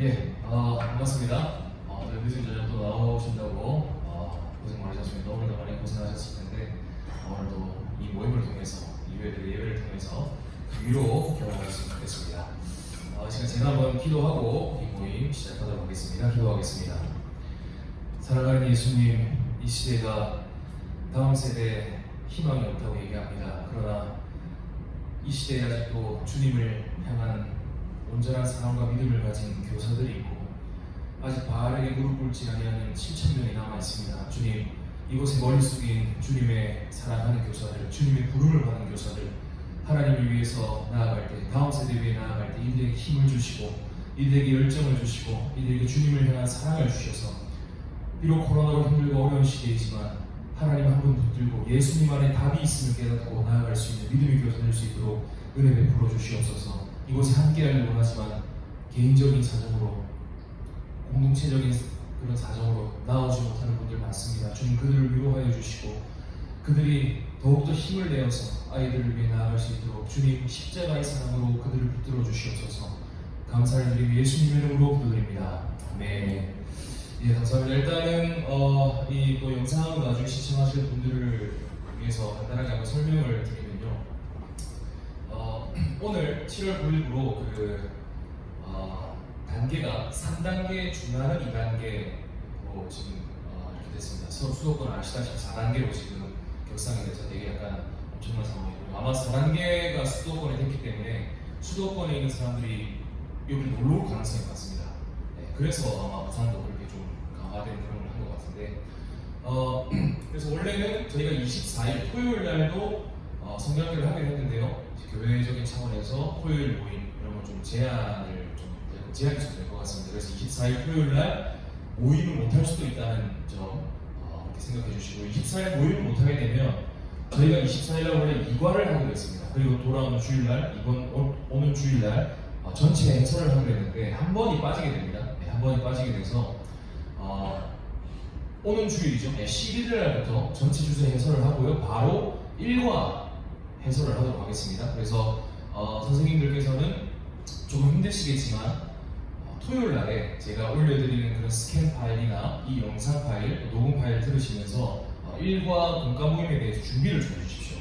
반갑습니다. 늦은 저녁 또 나오신다고 고생 많으셨습니다. 오늘도 많이 고생하셨을 텐데 오늘도 이 모임을 통해서 예배를 통해서 위로 경험할 수 있겠습니다. 제가 한번 기도하고 이 모임 시작하도록 하겠습니다. 기도하겠습니다. 사랑하는 예수님, 이 시대가 다음 세대에 희망이 없다고 얘기합니다. 그러나 이 시대에 아직도 주님을 향한 온전한 사랑과 믿음을 가진 교사들이 있고 아직 바르게 무릎 꿇지 아니하는 7,000명이 남아있습니다. 주님, 이곳에 머리 숙인 주님의 사랑하는 교사들, 주님의 부름을 받은 교사들, 하나님을 위해서 나아갈 때, 다음 세대 위해 나아갈 때 이들에게 힘을 주시고 이들에게 열정을 주시고 이들에게 주님을 향한 사랑을 주셔서 비록 코로나로 힘들고 어려운 시대이지만 하나님 한 분 붙들고 예수님 안에 답이 있음을 깨닫고 나아갈 수 있는 믿음의 교사 될 수 있도록 은혜 베풀어 주시옵소서. 이곳에 함께하길 원하지만 개인적인 사정으로 공동체적인 그런 사정으로 나오지 못하는 분들 많습니다. 주님, 그들을 위로하여 주시고 그들이 더욱더 힘을 내어서 아이들을 위해 나아갈 수 있도록 주님 십자가의 사랑으로 그들을 붙들어 주시옵소서. 감사를 드리고 예수님의 이름으로 기도드립니다. 아멘. 감사합니다. 일단은 이 또 영상을 나중에 시청하실 분들을 위해서 간단하게 한번 설명을 드리면요. 오늘 7월 9일부로 단계가 3단계 중하는 2단계로 지금 이렇게 됐습니다. 수도권 아시다시피 4단계로 지금 격상이 돼서 되게 약간 엄청난 상황이고요. 아마 4단계가 수도권에 됐기 때문에 수도권에 있는 사람들이 여기 놀러 올 가능성이 많습니다. 그래서 아마 부산도 그렇게 좀 강화된 그런 걸 한 것 같은데 그래서 원래는 저희가 24일 토요일 날도 성경학교를 하긴 했는데요. 교회적인 차원에서 토요일 모임 이런 걸 좀 제한이 좀 될 것 같습니다. 그래서 24일 토요일 날 모임을 못할 수도 있다는 점 이렇게 생각해 주시고 24일 모임을 못하게 되면 저희가 24일 날 원래 2과를 하기로 했습니다. 그리고 돌아오는 주일날 오는 주일날 전체 해설을 하기로 했는데 한 번이 빠지게 됩니다. 한 번이 빠지게 돼서 오는 주일이죠. 11일 날부터 전체 주제 해설을 하고요. 바로 1과 해설을 하도록 하겠습니다. 그래서 선생님들께서는 조금 힘드시겠지만 토요일 날에 제가 올려드리는 그런 스캔 파일이나 이 영상 파일, 녹음 파일 들으시면서 1과 공과 모임에 대해서 준비를 좀 해주십시오.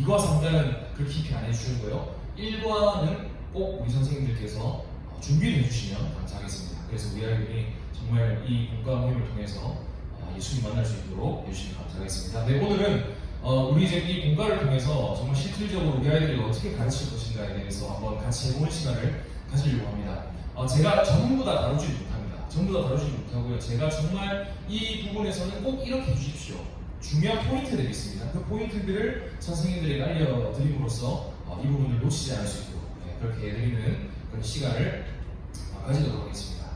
2과 3과는 그렇게 깊이 안 해주시고요. 1과는 꼭 우리 선생님들께서 준비를 해주시면 감사하겠습니다. 그래서 우리 아이들이 정말 이 공과 모임을 통해서 예수님 만날 수 있도록 해주시면 감사하겠습니다. 네, 오늘은 우리 이제 이 공과를 통해서 정말 실질적으로 우리 아이들이 어떻게 가르칠 것인가에 대해서 한번 같이 해보는 시간을 가지려고 합니다. 제가 전부 다 다루지 못합니다. 전부 다 다루지 못하고요. 제가 정말 이 부분에서는 꼭 이렇게 해주십시오. 중요한 포인트들이 있습니다. 그 포인트들을 선생님들에게 알려드림으로써 이 부분을 놓치지 않을 수 있도록 그렇게 해드리는 그런 시간을 가지도록 하겠습니다.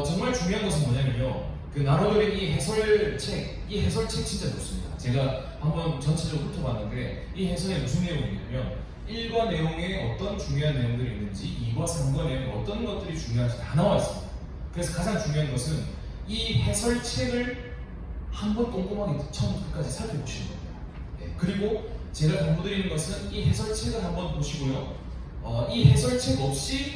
정말 중요한 것은 뭐냐면요. 그 나눠드린 이 해설책 진짜 좋습니다. 제가 한번 전체적으로 훑어봤는데 이 해설에 무슨 내용이 있냐면 1과 내용에 어떤 중요한 내용들이 있는지 2과 3과 내용에 어떤 것들이 중요한지 다 나와 있습니다. 그래서 가장 중요한 것은 이 해설책을 한번 꼼꼼하게 처음부터 끝까지 살펴보시는 겁니다. 그리고 제가 당부드리는 것은 이 해설책을 한번 보시고요. 이 해설책 없이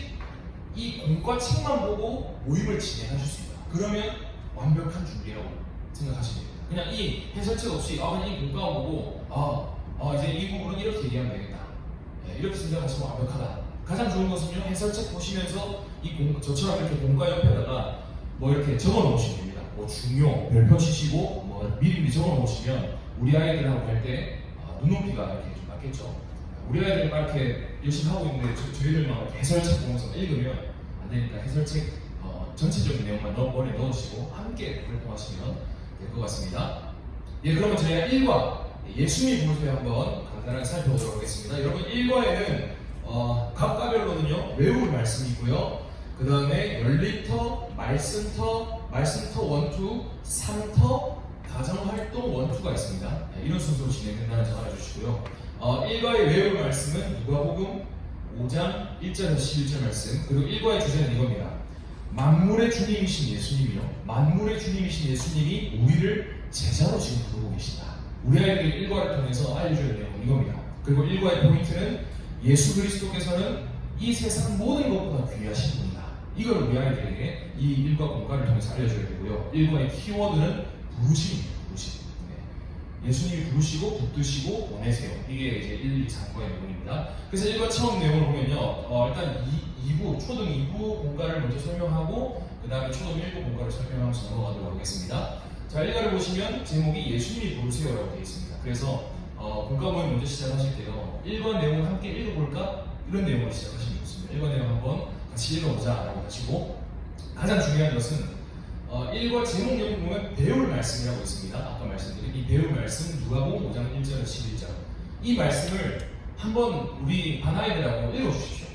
이 공과책만 보고 모임을 진행하실 수 있다. 그러면 완벽한 준비라고 생각하시면 됩니다. 그냥 이 해설책 없이 그냥 이 공과만 보고 이제 이 부분은 이렇게 얘기하면 되겠다. 이렇게 생각하시면 완벽하다. 가장 좋은 것은요, 해설책 보시면서 저처럼 이렇게 공과 옆에다가 뭐 이렇게 적어 놓으시면 됩니다. 뭐 중요, 별표 치시고 뭐 미리 적어 놓으시면 우리 아이들하고 할 때 눈높이가 이렇게 좀 맞겠죠. 우리 아이들이 막 이렇게 열심히 하고 있는데 저희들만 해설책 보면서 읽으면 안 되니까 해설책 전체적인 내용만 머리에 넣으시고 함께 활동하시면 될 것 같습니다. 그러면 저희가 1과 예수님의 부르심을 한번 간단하게 살펴보도록 하겠습니다. 여러분 1과에는 각 과별로는요 외울 말씀이 있고요. 그 다음에 연립터, 말씀터 1, 2, 3터, 가정활동 1, 2가 있습니다. 이런 순서로 진행된다는 점 알아주시고요. 1과의 외울 말씀은 누가복음 5장 1절에서 11절 말씀, 그리고 1과의 주제는 이겁니다. 만물의 주님이신 예수님이요. 만물의 주님이신 예수님이 우리를 제자로 지금 부르고 계신다. 우리 아이들이 1과를 통해서 알려줘야 내용은 이겁니다. 그리고 1과의 포인트는 예수 그리스도께서는 이 세상 모든 것보다 귀하신 분이다. 이걸 우리 아이들에게 이 일과 공과를 통해서 알려줘야 되고요. 일과의 키워드는 부르심입니다. 부르심. 네. 예수님이 부르시고 붙드시고 보내세요. 이게 이제 1, 2, 3과의 내용입니다. 그래서 1과 처음 내용을 보면요. 일단 2부, 초등 2부 공과를 먼저 설명하고 그 다음에 초등 1부 공과를 설명하면서 넘어가도록 하겠습니다. 자, 1과를 보시면 제목이 예수님이 부르세요라고 되어 있습니다. 그래서 공과 모임 먼저 시작하실 때요. 1과 내용을 함께 읽어볼까? 이런 내용으로 시작하시면 좋습니다. 1과 내용 한번 같이 읽어보자 라고 하시고, 가장 중요한 것은 1과 제목 내용 보면 배울 말씀이라고 있습니다. 아까 말씀드린 이 배울 말씀 누가복음 5장 1절 11절, 이 말씀을 한번 우리 반 아이들하고 읽어주십시오.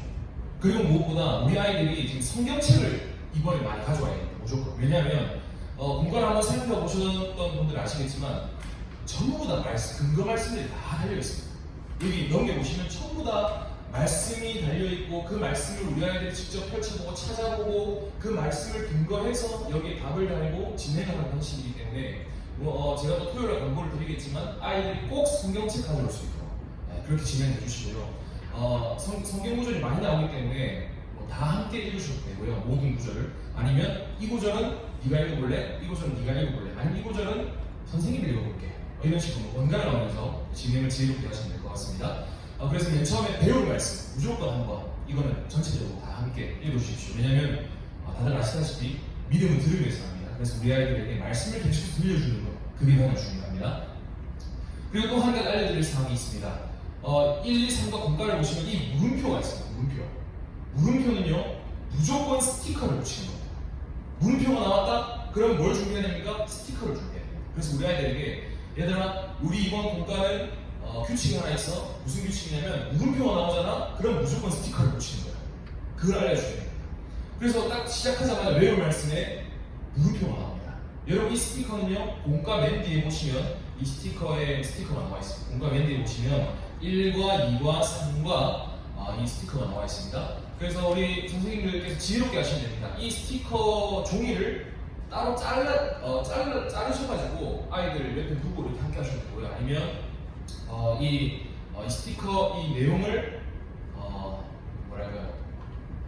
그리고 무엇보다 우리 아이들이 지금 성경책을 이번에 많이 가져와야 됩니다. 무조건. 왜냐하면 공과를 한번 살펴보셨던 분들 아시겠지만 전부 다 근거 말씀들이 다 달려있습니다. 여기 넘겨보시면 전부 다 말씀이 달려있고, 그 말씀을 우리 아이들이 직접 펼쳐보고 찾아보고 그 말씀을 근거해서 여기에 답을 달고 진행하는 방식이기 때문에 제가 또 토요일에 권고를 드리겠지만 아이들이 꼭 성경책 가져올 수 있도록 그렇게 진행해 주시고요. 성경 구절이 많이 나오기 때문에 다 함께 읽으셔도 되고요. 모든 구절을. 아니면 이 구절은 네가 읽어볼래? 이 구절은 네가 읽어볼래? 아니면 이 구절은 선생님이 읽어볼게. 이런 식으로 번갈아 가면서 진행을 지혜롭게 하시면 될 것 같습니다. 그래서 맨 처음에 배울 말씀 무조건 한번, 이거는 전체적으로 다 함께 읽어주십시오. 왜냐하면 다들 아시다시피 믿음은 들음에서 합니다. 그래서 우리 아이들에게 말씀을 계속 들려주는 것, 그게 가장 중요합니다. 그리고 또 한 가지 알려드릴 사항이 있습니다. 1, 2, 3과 공과를 보시면 이 물음표가 있습니다. 물음표는요 무조건 스티커를 붙이는 겁니다. 물음표가 나왔다? 그럼 뭘 준비해야 됩니까? 스티커를 준비해야 됩니다. 그래서 우리 아이들에게, 얘들아 우리 이번 공과는 규칙이 하나 있어. 무슨 규칙이냐면 물음표가 나오잖아? 그럼 무조건 스티커를 붙이는 거야. 그걸 알려줘야 됩니다. 그래서 딱 시작하자마자 외울 말씀에 물음표가 나옵니다. 여러분 이 스티커는요 공과 맨 뒤에 보시면 이 스티커가 나와 있습니다. 공과 맨 뒤에 보시면 1과 2과 3과 이 스티커가 나와 있습니다. 그래서 우리 선생님들께서 지혜롭게 하시면 됩니다. 이 스티커 종이를 따로 자르셔가지고 아이들 옆에 두고 이렇게 함께 하셔도 되고요. 아니면 이 스티커 이 내용을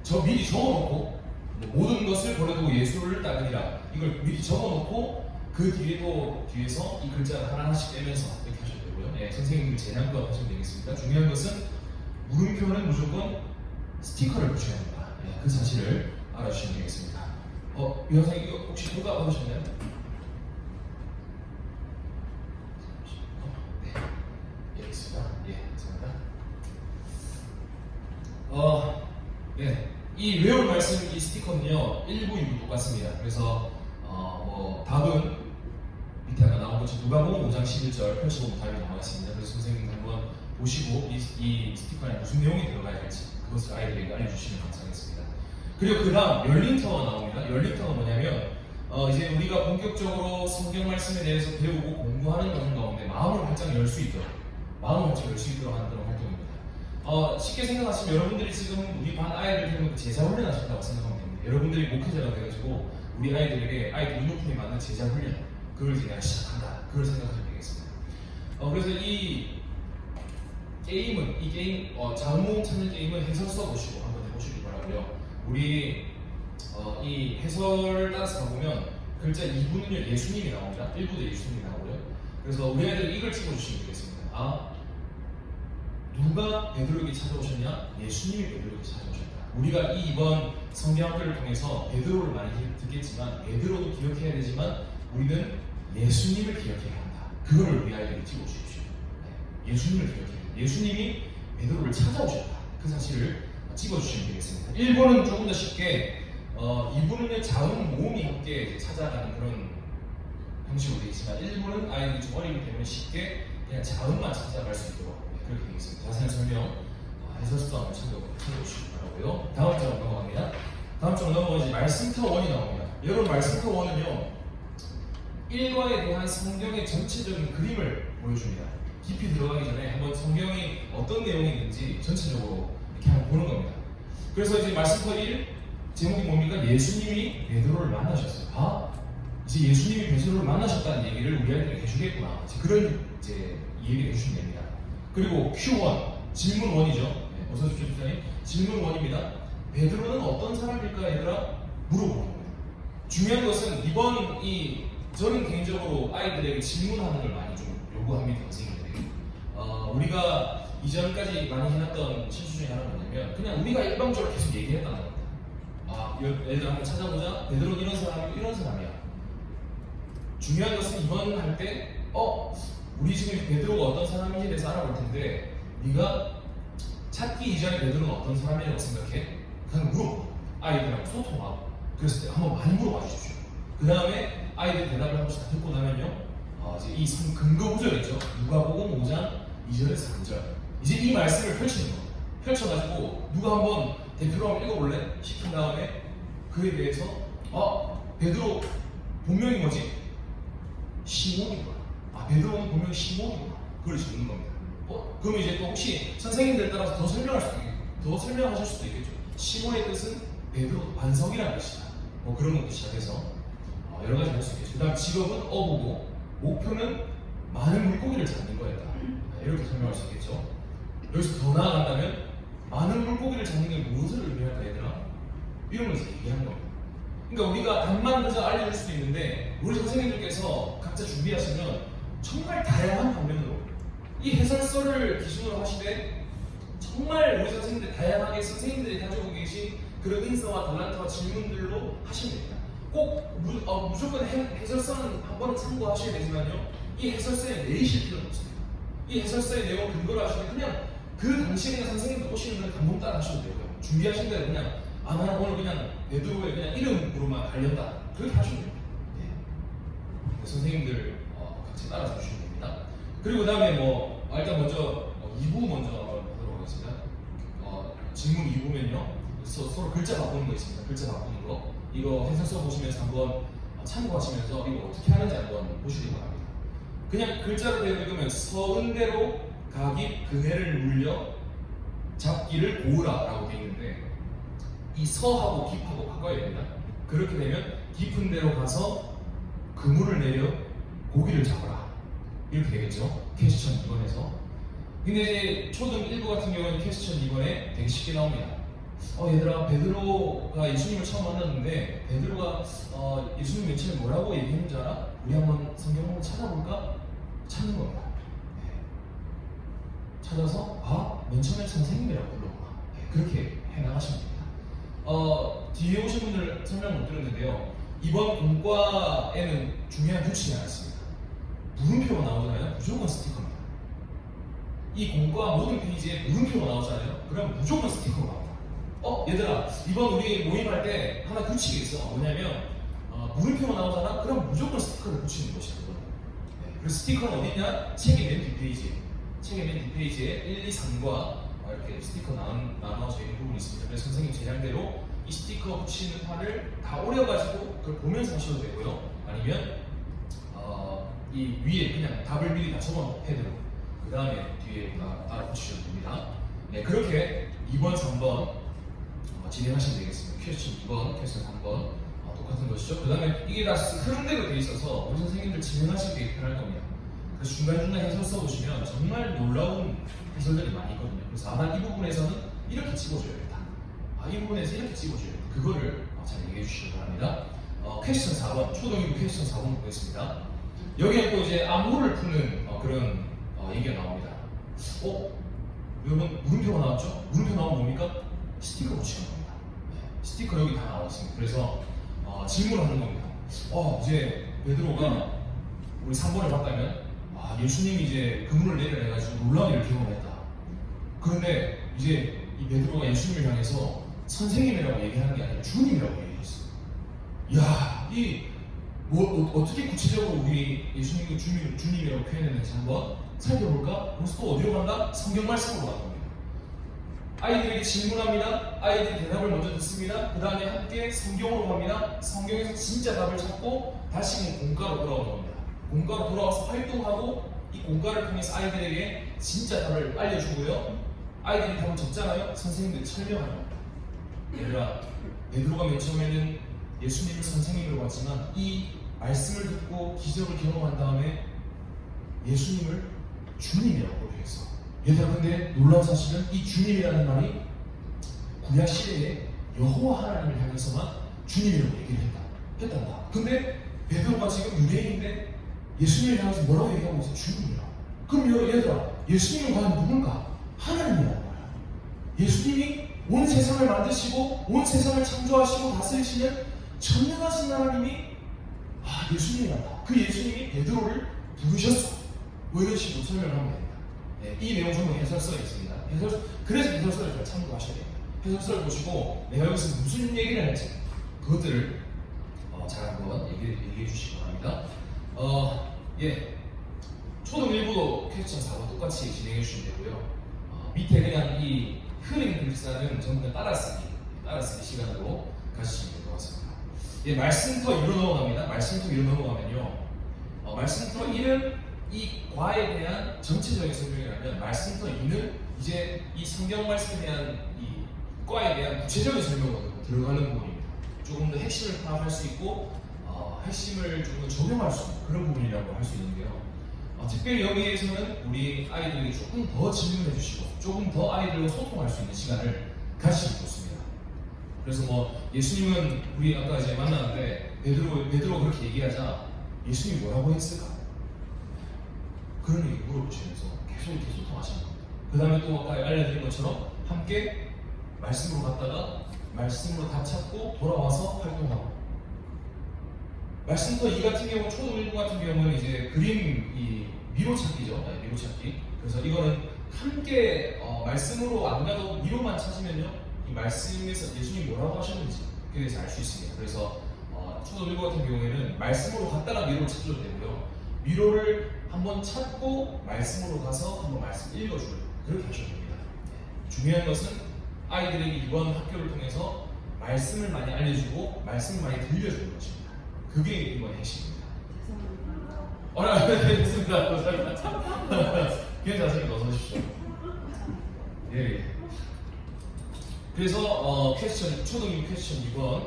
저 미리 적어놓고, 모든 것을 버려두고 예수를 따르리라, 이걸 미리 적어놓고 그 뒤에서 이 글자를 하나씩 빼면서 이렇게 하셔도 되고요. 네, 선생님들 재량껏 하시면 되겠습니다. 중요한 것은 물음표는 무조건 스티커를 붙여야 합니다. 네, 그 사실을 알아주시면 되겠습니다. 이 선생님 이거 혹시 공과 받으셨나요? 네, 알겠습니다. 예, 감사합니다. 네, 이 외울 말씀 이 스티커는요 1부, 2부 똑같습니다. 그래서 답은 밑에 아까 나온 것처럼 누가복음 5장 11절 펼쳐보면 답이 나와 있습니다. 그래서 선생님 한번 보시고 이 스티커에 무슨 내용이 들어가야 할지 그것을 아이들에게 알려주시면 감사하겠습니다. 그리고 그 다음 열린터가 나옵니다. 열린터가 뭐냐면 이제 우리가 본격적으로 성경 말씀에 대해서 배우고 공부하는 과정 가운데 마음을 활짝 열 수 있도록 하는 그런 활동입니다. 쉽게 생각하시면 여러분들이 지금 우리 반 아이들 때문에 제자 훈련하셨다고 생각하면 됩니다. 여러분들이 목회자가 돼가지고 우리 아이들에게 아이들 눈높이에 맞는 제자 훈련, 그걸 제가 시작한다, 그걸 생각하시면 되겠습니다. 그래서 이 게임 자음 찾는 게임은 해설 써보시고 한번 해보시기 바라고요. 우리 이 해설 따라서 가보면 글자 2부는요 예수님이 나옵니다. 1부도 예수님이 나오고요. 그래서 우리 아이들은 이걸 찍어주시면 되겠습니다. 누가 베드로에게 찾아오셨냐? 예수님이 베드로에게 찾아오셨다. 우리가 이번 성경학교를 통해서 베드로를 많이 듣겠지만, 베드로도 기억해야 되지만 우리는 예수님을 기억해야 한다. 그거를 우리 아이들이 찍어주십시오. 네, 예수님을 기억해야 된다. 예수님이 베드로를 찾아오셨다. 그 사실을 찍어주시면 되겠습니다. 1부는 조금 더 쉽게, 2부는요 자음 모음이 함께 찾아가는 그런 형식으로 되어 있지만, 1부는 아이들이 좀 어리기 때문에 쉽게 그냥 자음만 찾아갈 수 있도록 그렇게 되겠습니다. 자세한 설명 해설서 한번 찾아보시기 바라고요. 다음 장 넘어갑니다. 다음 장 넘어가지 말씀터 1이 나옵니다. 여러분 말씀터 1은요 1과에 대한 성경의 전체적인 그림을 보여줍니다. 깊이 들어가기 전에 한번 성경이 어떤 내용이 있는지 전체적으로 이렇게 한번 보는 겁니다. 그래서 이제 말씀터 1 제목이 뭡니까? 예수님이 베드로를 만나셨어요. 이제 예수님이 베드로를 만나셨다는 얘기를 우리 아이들에게 해주겠구나. 그런 이제 얘기를 해주시면 됩니다. 그리고 Q1 질문 1이죠. 어서 오십시오, 집사님. 질문 1입니다. 베드로는 어떤 사람일까 얘들아? 물어보는 겁니다. 중요한 것은 이번 저는 개인적으로 아이들에게 질문하는 걸 많이 좀 요구합니다. 선생님들이 우리가 이전까지 많이 해놨던 실수 중에 하나는 뭐냐면 그냥 우리가 일방적으로 계속 얘기했다는 겁니다. 얘들 한번 찾아보자. 베드로는 이런 사람이고 이런 사람이야. 중요한 것은 이번 할 때 우리 지금 베드로가 어떤 사람인지에 대해서 알아볼 텐데 네가 찾기 이전에 베드로는 어떤 사람이라고 생각해? 그냥 물어봐. 아이들하고 소통하고 그랬을 때 한번 많이 물어봐 주십시오. 그 다음에 아이들 대답을 한 번씩 다 듣고 나면요 이제 이 근거 구절이죠. 누가복음 5장 2절에서 3절 이제 이 말씀을 펼치는 겁니다. 펼쳐가지고 누가 한번 대표로 한번 읽어볼래? 시킨 다음에 그에 대해서 베드로 본명이 뭐지? 시몬이구나. 베드로는 본명이 시몬이구나. 그걸 적는 겁니다. 그러면 이제 또 혹시 선생님들 따라서 더 설명하실 수도 있겠죠. 시몬의 뜻은 베드로 반석이라는 뜻이다. 그런 것도 시작해서 여러 가지 할 수 있겠죠. 그 다음 직업은 어부고 목표는 많은 물고기를 잡는 거였다. 이렇게 설명할 수 있겠죠. 여기서 더 나아간다면 많은 물고기를 잡는 게 무엇을 의미할까 얘들아? 이런 걸 얘기하는 겁니다. 그러니까 우리가 답만 그저 알려줄 수도 있는데 우리 선생님들께서 각자 준비하시면 정말 다양한 방면으로 이 해설서를 기준으로 하시되 정말 우리 선생님들 다양하게 선생님들이 가지고 계신 그런 인사와 달란트와 질문들로 하시면 됩니다. 꼭 무조건 해설서는 한 번은 참고하셔야 되지만요 이 해설서에 내리실 필요는 없습니다. 이 해설서의 내용을 근거로 하시면 그냥 그 당시에 그냥 선생님들 오시는 건 감동 따라 하셔도 되고요. 준비하신 대로 그냥 나는 오늘 그냥 베드로의 그냥 이름으로만 달렸다 그렇게 하시면 됩니다. 선생님들 같이 따라서 주시면 됩니다. 그리고 그 다음에 일단 먼저 2부 먼저 하도록 하겠습니다. 질문 2부면요 서로 글자 바꾸는 거 있습니다. 글자 바꾸는 거 이거 해설서 보시면서 한번 참고하시면서 이거 어떻게 하는지 한번 보시기 바랍니다. 그냥 글자로 되어 읽으면 서은대로 가깁 그네를 물려 잡기를 고으라 라고 되어 있는데 이 서하고 깊하고 바꿔야 됩니다. 그렇게 되면 깊은 데로 가서 그물을 내려 고기를 잡아라 이렇게 되겠죠. 퀘스천 2번에서. 근데 이제 초등 1부 같은 경우는 퀘스천 2번에 되게 쉽게 나옵니다. 얘들아 베드로가 예수님을 처음 만났는데 베드로가 예수님 맨 처음에 뭐라고 얘기했는지 알아? 우리 한번 성경 한번 찾아볼까? 찾는 겁니다. 찾아서 맨 처음에 선생님이라고 불렀구나. 그렇게 해나가시면 됩니다. 뒤에 오신 분들 설명 못 들었는데요. 이번 공과에는 중요한 규칙이 하나 있습니다. 물음표가 나오잖아요. 무조건 스티커입니다. 이 공과 모든 페이지에 물음표가 나오잖아요. 그럼 무조건 스티커가 나옵니다. 얘들아 이번 우리 모임할 때 하나 규칙이 있어. 뭐냐면 물음표가 나오잖아. 그럼 무조건 스티커를 붙이는 것이야. 그 스티커는 어디냐? 책의 맨 뒷페이지에 책의 맨 뒷페이지에 1, 2, 3과 이렇게 스티커 나눠져 있는 부분이 있습니다. 그래서 선생님 제안대로 이 스티커 붙이는 판을 다 오려가지고 그걸 보면서 하셔도 되고요. 아니면 이 위에 그냥 답을 미리 다 적어놓은 패드로 그 다음에 뒤에 따라 붙이셔도 됩니다. 그렇게 2번, 3번 진행하시면 되겠습니다. 퀘스천 2번, 퀘스천 3번 똑같은 것이죠. 그 다음에 이게 다 흐름대로 돼 있어서 우리 선생님들 진행하시기 편할 겁니다. 그래서 중간중간 해설 써보시면 정말 놀라운 해설들이 많이 있거든요. 그래서 이 부분에서는 이렇게 찍어줘야 된다. 이 부분에서 이렇게 찍어줘야 된다. 그거를 잘 얘기해 주시기 바랍니다. 퀘스천 4번, 초등학교 퀘스천 4번 보겠습니다. 여기에 또 이제 암호를 푸는 그런 얘기가 나옵니다. 여러분 물음표가 나왔죠? 물음표 나오면 뭡니까? 스티커 붙이는 겁니다. 스티커 여기 다 나와 있습니다. 그래서 질문을 하는 겁니다. 이제 베드로가 우리 3번을 봤다면 예수님이 이제 그물을 내려내가지고 놀라운 일을 경험했다. 그런데 이제 이 베드로가 예수님을 향해서 선생님이라고 얘기하는 게 아니라 주님이라고 얘기했어. 어떻게 구체적으로 우리 예수님을 주님이라고 표현했는지 한번 살펴볼까? 그래서 또 어디로 간다? 성경 말씀으로 갈 겁니다. 아이들에게 질문합니다. 아이들이 대답을 먼저 듣습니다. 그 다음에 함께 성경으로 갑니다. 성경에서 진짜 답을 찾고 다시 공과로 돌아오는 겁니다. 공과로 돌아와서 활동하고 이 공과를 통해서 아이들에게 진짜 답을 알려주고요. 아이들이 답을 적잖아요. 선생님들이 설명하는 겁니다. 얘들아, 베드로가 맨 처음에는 예수님을 선생님으로 봤지만 이 말씀을 듣고 기적을 경험한 다음에 예수님을 주님이라고 고백했어. 얘들아, 근데 놀라운 사실은 이 주님이라는 말이 구약 시대에 여호와 하나님을 향해서만 주님이라고 얘기를 했단다. 근데 베드로가 지금 유대인인데 예수님을 향해서 뭐라고 얘기하고 있어? 주님이라. 그럼 얘들아, 예수님은 과연 누군가? 하나님이라는 거야. 예수님이 온 세상을 만드시고 온 세상을 창조하시고 다스리시는 전능하신 하나님이 예수님이란다. 그 예수님이 베드로를 부르셨어. 뭐 이런 식으로 설명을 하면 됩니다. 네, 이 내용 전부 해설서에 있습니다. 그래서 해설서를 잘 참고하셔야 됩니다. 해설서를 보시고 내가 여기서 무슨 얘기를 할지 그것들을 잘 한번 얘기해 주시기 바랍니다. 초등 1부도 퀘스천 4번 똑같이 진행해 주시면 되고요. 밑에 그냥 이 흐린 글자는 전부 다 따라쓰기 시간으로 가시면 될 것 같습니다. 말씀터 2로 넘어갑니다. 말씀터 2로 넘어가면요. 말씀터 1은 이 과에 대한 전체적인 설명이라면 말씀터 2는 이제 이 성경 말씀에 대한 이 과에 대한 구체적인 설명으로 들어가는 부분입니다. 조금 더 핵심을 파악할 수 있고 핵심을 조금 더 적용할 수 있는 그런 부분이라고 할 수 있는데요. 특별히 여기에서는 우리 아이들에게 조금 더 질문해 주시고 조금 더 아이들과 소통할 수 있는 시간을 가지시면 좋습니다. 그래서 예수님은 우리 아까 이제 만났는데 베드로 그렇게 얘기하자 예수님이 뭐라고 했을까? 그런 얘기 물어보시면서 계속 이렇게 소통하시는 겁니다. 그 다음에 또 아까 알려드린 것처럼 함께 말씀으로 갔다가 말씀으로 답 찾고 돌아와서 활동하고 말씀터 2 같은 경우 초등 1부 같은 경우는 이제 그림 이 미로 찾기죠. 미로 찾기. 그래서 이거는 함께 말씀으로 안 가도 미로만 찾으면요 이 말씀에서 예수님이 뭐라고 하셨는지 그에 대해서 알 수 있습니다. 그래서 초등 1부 같은 경우에는 말씀으로 갔다가 미로를 찾아도 되고요. 미로를 한번 찾고 말씀으로 가서 한번 말씀 읽어주고 그렇게 하셔도 됩니다. 중요한 것은 아이들에게 이번 학교를 통해서 말씀을 많이 알려주고 말씀을 많이 들려주는 것입니다. 그게 이번 핵심입니다. 됐습니다. 감사합니다. 괜찮습니다. 어서 오십시오. 예. 그래서 초등 2 퀘스천 2번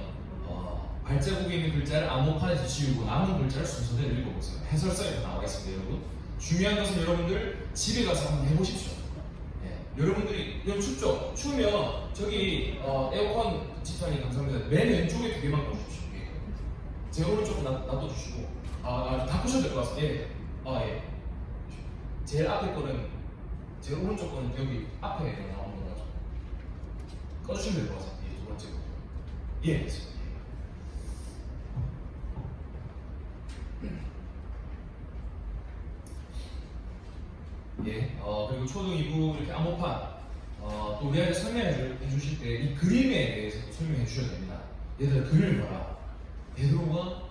발자국에 있는 글자를 암호판에서 지우고 남은 글자를 순서대로 읽어보세요. 해설서에 나와 있습니다, 여러분. 중요한 것은 여러분들 집에 가서 한번 해보십시오. 여러분들이 여러분 춥죠? 추우면 저기 에어컨 집사님 감사합니다. 맨 왼쪽에 2개만 넣어주십시오. 제 오른쪽 놔둬주시고 닦으셔도 될 것 같습니다. 예. 제일 앞에 거는 제 오른쪽 거는 여기 앞에 나오는 거라서 꺼주시면 될 것 같습니다. 두 번째 거. 됐습니다. 그리고 초등 2부 이렇게 암호판 또 우리한테 설명해 주실 때 이 그림에 대해서 설명해 주셔야 됩니다. 얘들아 그림을 봐라. 베드로가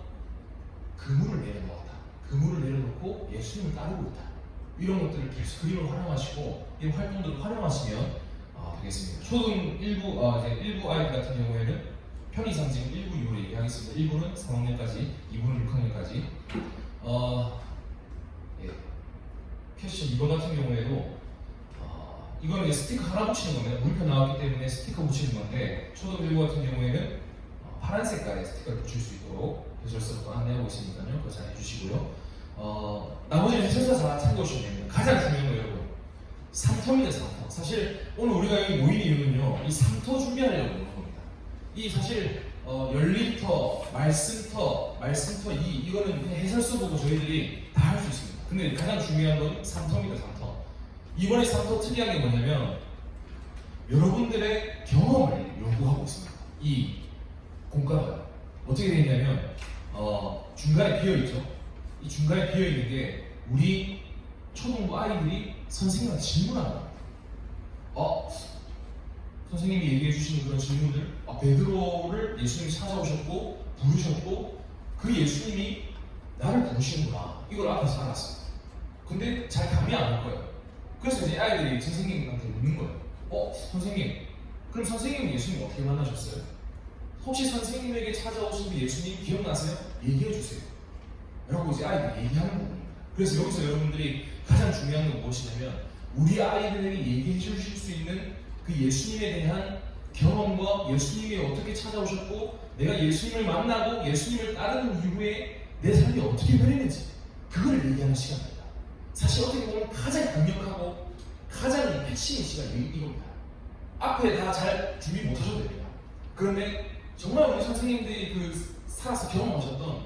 그물을 내려놓았다. 그물을 내려놓고 예수님을 따르고 있다. 이런 것들을 계속 그림을 활용하시고 이 활동들을 활용하시면 되겠습니다. 초등 1부 이제 1부 아이들 같은 경우에는 편의상 지금 1부, 2부를 얘기하겠습니다. 1부는 3학년까지, 2부는 6학년까지. 퀘스천 2번 같은 경우에도 이거는 이제 스티커 하나 붙이는 겁니다. 물표 나왔기 때문에 스티커 붙이는 건데 초등 1부 같은 경우에는 파란 색깔의 스티커를 붙일 수 있도록 해설서로 안내하고 있으니까요. 그거 잘 해주시고요. 나머지는 해설서 다 참고하시면 됩니다. 가장 중요한 거 여러분 3터입니다. 3터. 사실 오늘 우리가 여기 모인 이유는요. 이 3터 준비하려고 그런 겁니다. 이 사실 열리터, 말씀터 2 이거는 그냥 해설서 보고 저희들이 다 할 수 있습니다. 근데 가장 중요한 건 3터입니다. 3터. 이번에 3터 특이한 게 뭐냐면 여러분들의 경험을 요구하고 있습니다. 이 공과가 어떻게 되어 있냐면 중간에 비어있죠. 이 중간에 비어있는 게 우리 초등부 아이들이 선생님한테 질문하는 겁니다. 선생님이 얘기해 주시는 그런 질문들 베드로를 예수님이 찾아오셨고 부르셨고 그 예수님이 나를 부르시는구나 이걸 앞에서 알았어요. 근데 잘 감이 안 올 거예요. 그래서 이제 아이들이 선생님한테 묻는 거예요. 선생님 그럼 선생님은 예수님 어떻게 만나셨어요? 혹시 선생님에게 찾아오신 그 예수님 기억나세요? 얘기해 주세요. 라고 이제 아이들이 얘기하는 부분입니다. 그래서 여기서 여러분들이 가장 중요한 건 무엇이냐면 우리 아이들에게 얘기해 주실 수 있는 그 예수님에 대한 경험과 예수님이 어떻게 찾아오셨고 내가 예수님을 만나고 예수님을 따르는 이후에 내 삶이 어떻게 변했는지 그걸 얘기하는 시간입니다. 사실 어떻게 보면 가장 강력하고 가장 핵심의 시간이 이겁니다. 앞에 다 잘 준비 못하셔도 됩니다. 그런데 정말 우리 선생님들이 살아서 경험하셨던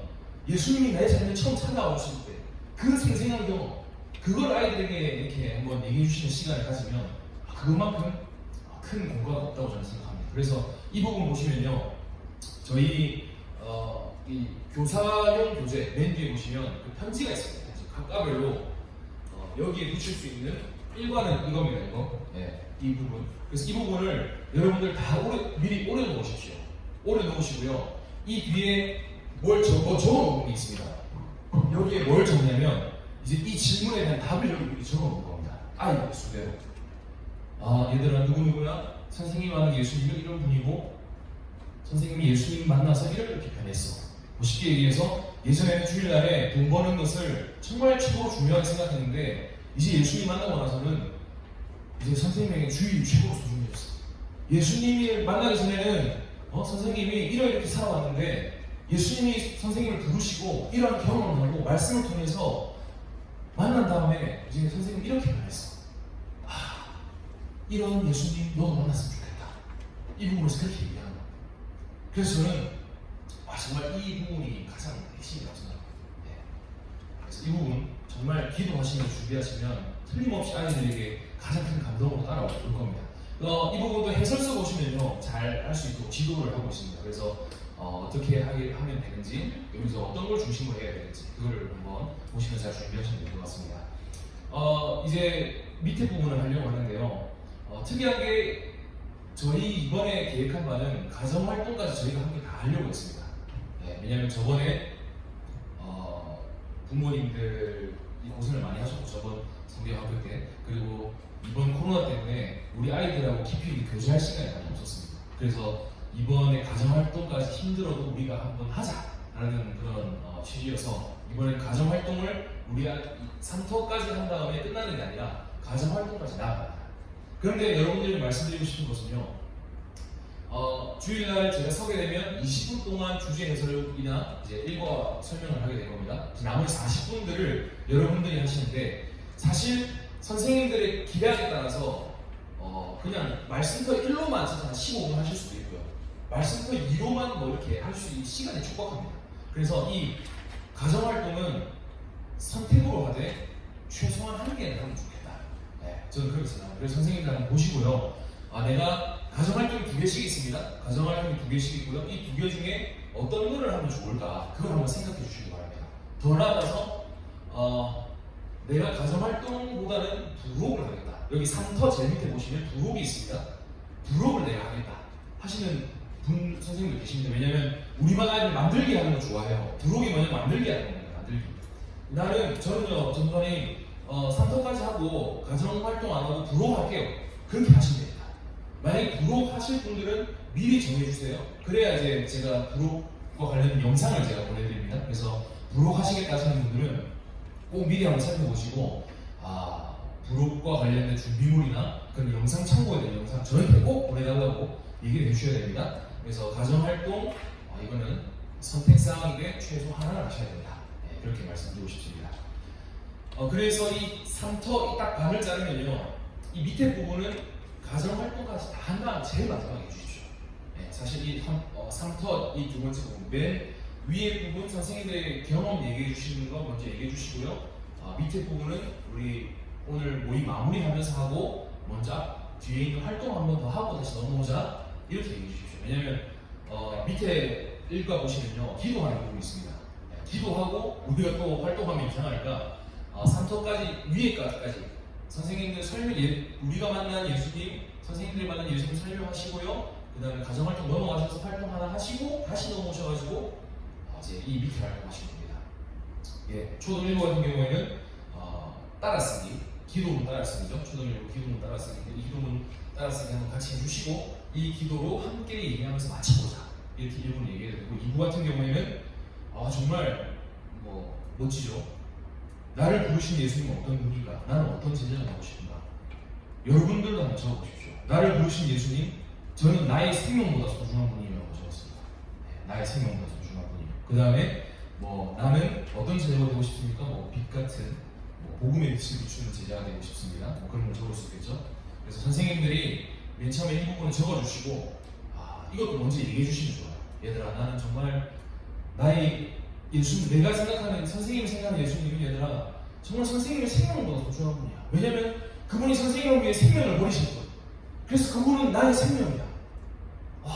예수님이 나의 삶에 처음 찾아오실 때 그 생생한 경험, 그걸 아이들에게 이렇게 한번 얘기해 주시는 시간을 가지면 그것만큼 큰 공과가 없다고 저는 생각합니다. 그래서 이 부분 보시면요, 저희 이 교사용 교재 맨 뒤에 보시면 그 편지가 있습니다. 각 과별로 여기에 붙일 수 있는 1과는 이겁니다. 이거. 네, 이 부분. 그래서 이 부분을 여러분들 다 미리 오려놓으십시오. 오려놓으시고요. 이 뒤에 뭘 적어놓은 게 있습니다. 여기에 뭘 적냐면 이제 이 질문에 대한 답을 여기 미리 적어놓은 겁니다. 아이들 수대로. 얘들아, 누구누구나 선생님이 말하는 예수님은 이런 분이고 선생님이 예수님 만나서 이렇게 변했어. 쉽게 얘기해서 예전에는 주일날에 돈 버는 것을 정말 최고로 중요하게 생각했는데 이제 예수님 만나고 나서는 이제 선생님에게 주일이 최고로 소중해졌어. 예수님이 만나기 전에는 선생님이 이렇게 살아왔는데 예수님이 선생님을 부르시고 이런 경험을 하고 말씀을 통해서 만난 다음에 이제 선생님이 이렇게 변했어. 이런 예수님 너도 만났으면 좋겠다. 이 부분에서 그렇게 얘기하는 거예요. 그래서 저는 정말 이 부분이 가장 핵심이라고 생각합니다. 네. 그래서 이 부분 정말 기도하시면 준비하시면 틀림없이 아이들에게 가장 큰 감동으로 따라올 겁니다. 이 부분도 해설서 보시면요, 잘 할 수 있도록 지도를 하고 있습니다. 그래서 어떻게 하면 되는지, 여기서 어떤 걸 중심으로 해야 되는지 그거를 한번 보시면서 잘 준비하시면 될 것 같습니다. 이제 밑에 부분을 하려고 하는데요. 특이하게 저희 이번에 계획한 바는 가정활동까지 저희가 함께 다 하려고 했습니다. 네, 왜냐하면 저번에 부모님들이 고생을 많이 하셨고 저번 성경학교 때, 그리고 이번 코로나 때문에 우리 아이들하고 깊이 교제할 시간이 많이 없었습니다. 그래서 이번에 가정활동까지 힘들어도 우리가 한번 하자라는 그런 취지여서 이번에 가정활동을 우리가 3터까지 한 다음에 끝나는 게 아니라 가정활동까지 나아갑니다. 그런데 여러분들이 말씀드리고 싶은 것은요, 주일날 제가 서게 되면 20분 동안 주제 해설이나 이제 일과 설명을 하게 될 겁니다. 나머지 40분들을 여러분들이 하시는데, 사실 선생님들의 기량에 따라서 그냥 말씀터 1로만 진짜 한 15분 하실 수도 있고요. 말씀터 2로만 뭐 이렇게 할 수 있는 시간이 촉박합니다. 그래서 이 가정활동은 선택으로 하되 최소한 한 개는 하면 좋겠다. 네, 저는 그렇게 생각합니다. 그래서 선생님들 한번 보시고요. 내가 가정활동이 2개씩 있습니다. 가정활동이 2개씩 있고요. 이 2개 중에 어떤 거를 하면 좋을까? 그걸 한번 생각해 주시기 바랍니다. 더 나아가서 내가 가정활동보다는 부록을 하겠다. 여기 3터 제일 밑에 보시면 부록이 있습니다. 부록을 내가 하겠다 하시는 선생님들 계십니다. 왜냐면 우리 반 아이들 만들기 하는 거 좋아해요. 부록이 뭐냐면 만들기 하는 겁니다. 만들기. 저는요, 전번에 3터까지 하고 가정활동 안 하고 부록 할게요. 그렇게 하시면 됩니다. 만약에 부록 하실 분들은 미리 정해주세요. 그래야 이제 제가 부록과 관련된 영상을 제가 보내드립니다. 그래서 부록 하시겠다 하시는 분들은 꼭 미리 한번 살펴보시고 부록과 관련된 준비물이나 그런 영상 참고에 대한 영상 저한테 꼭 보내달라고 얘기를 해주셔야 됩니다. 그래서 가정활동 이거는 선택사항인데 최소 하나를 하셔야 된다. 네, 그렇게 말씀드리고 싶습니다. 그래서 이 3터 딱 반을 자르면요, 이 밑에 부분은 가정활동까지 다 한 다음 제일 마지막에 해주십시오. 네, 사실 이 3터 이 두 번째 부분, 맨 위에 부분 선생님들의 경험 얘기해 주시는 거 먼저 얘기해 주시고요. 밑에 부분은 우리 오늘 모임 마무리하면서 하고 먼저 뒤에 있는 활동 한 번 더 하고 다시 넘어오자, 이렇게 얘기해 주십시오. 왜냐면 밑에 1과 보시면요, 기도하는 부분이 있습니다. 네, 기도하고 우리가 또 활동하면 이상하니까 3터까지 위에까지 선생님들 설명, 우리가 만난 예수님, 선생님들 만난 예수님 설명하시고요. 그 다음에 가정활동 넘어가셔서 활동 하나 하시고 다시 넘어오셔가지고 이제 이 밑에 활동하시면 됩니다. 예, 초등 1부 같은 경우에는 따라쓰기, 기도문 따라쓰기죠. 초등 1부 기도문 따라쓰기인데 이 기도문 따라쓰기 한번 같이 해주시고 이 기도로 함께 얘기하면서 맞춰보자, 이렇게 1부는 얘기해야 되고, 2부 같은 경우에는 정말 멋지죠. 나를 부르신 예수님은 어떤 분인가? 나는 어떤 제자가 되고 싶은가? 여러분들도 한번 적어보십시오. 나를 부르신 예수님, 저는 나의 생명보다 소중한 분이라고 적었습니다. 네, 나의 생명보다 소중한 분이요. 그 다음에 나는 어떤 제자가 되고 싶습니까? 빛 같은 복음의 빛을 비추는 제자가 되고 싶습니다. 그런 걸 적을 수 있겠죠. 그래서 선생님들이 맨 처음에 이 부분을 적어주시고 이것도 먼저 얘기해 주시면 좋아요. 얘들아, 나는 정말 나의 예수님, 내가 생각하는 선생님이 생각하는 예수님은 얘들아 정말 선생님의 생명보다 소중한 분이야. 왜냐면 그분이 선생님을 위해 생명을 버리신 분. 그래서 그분은 나의 생명이야.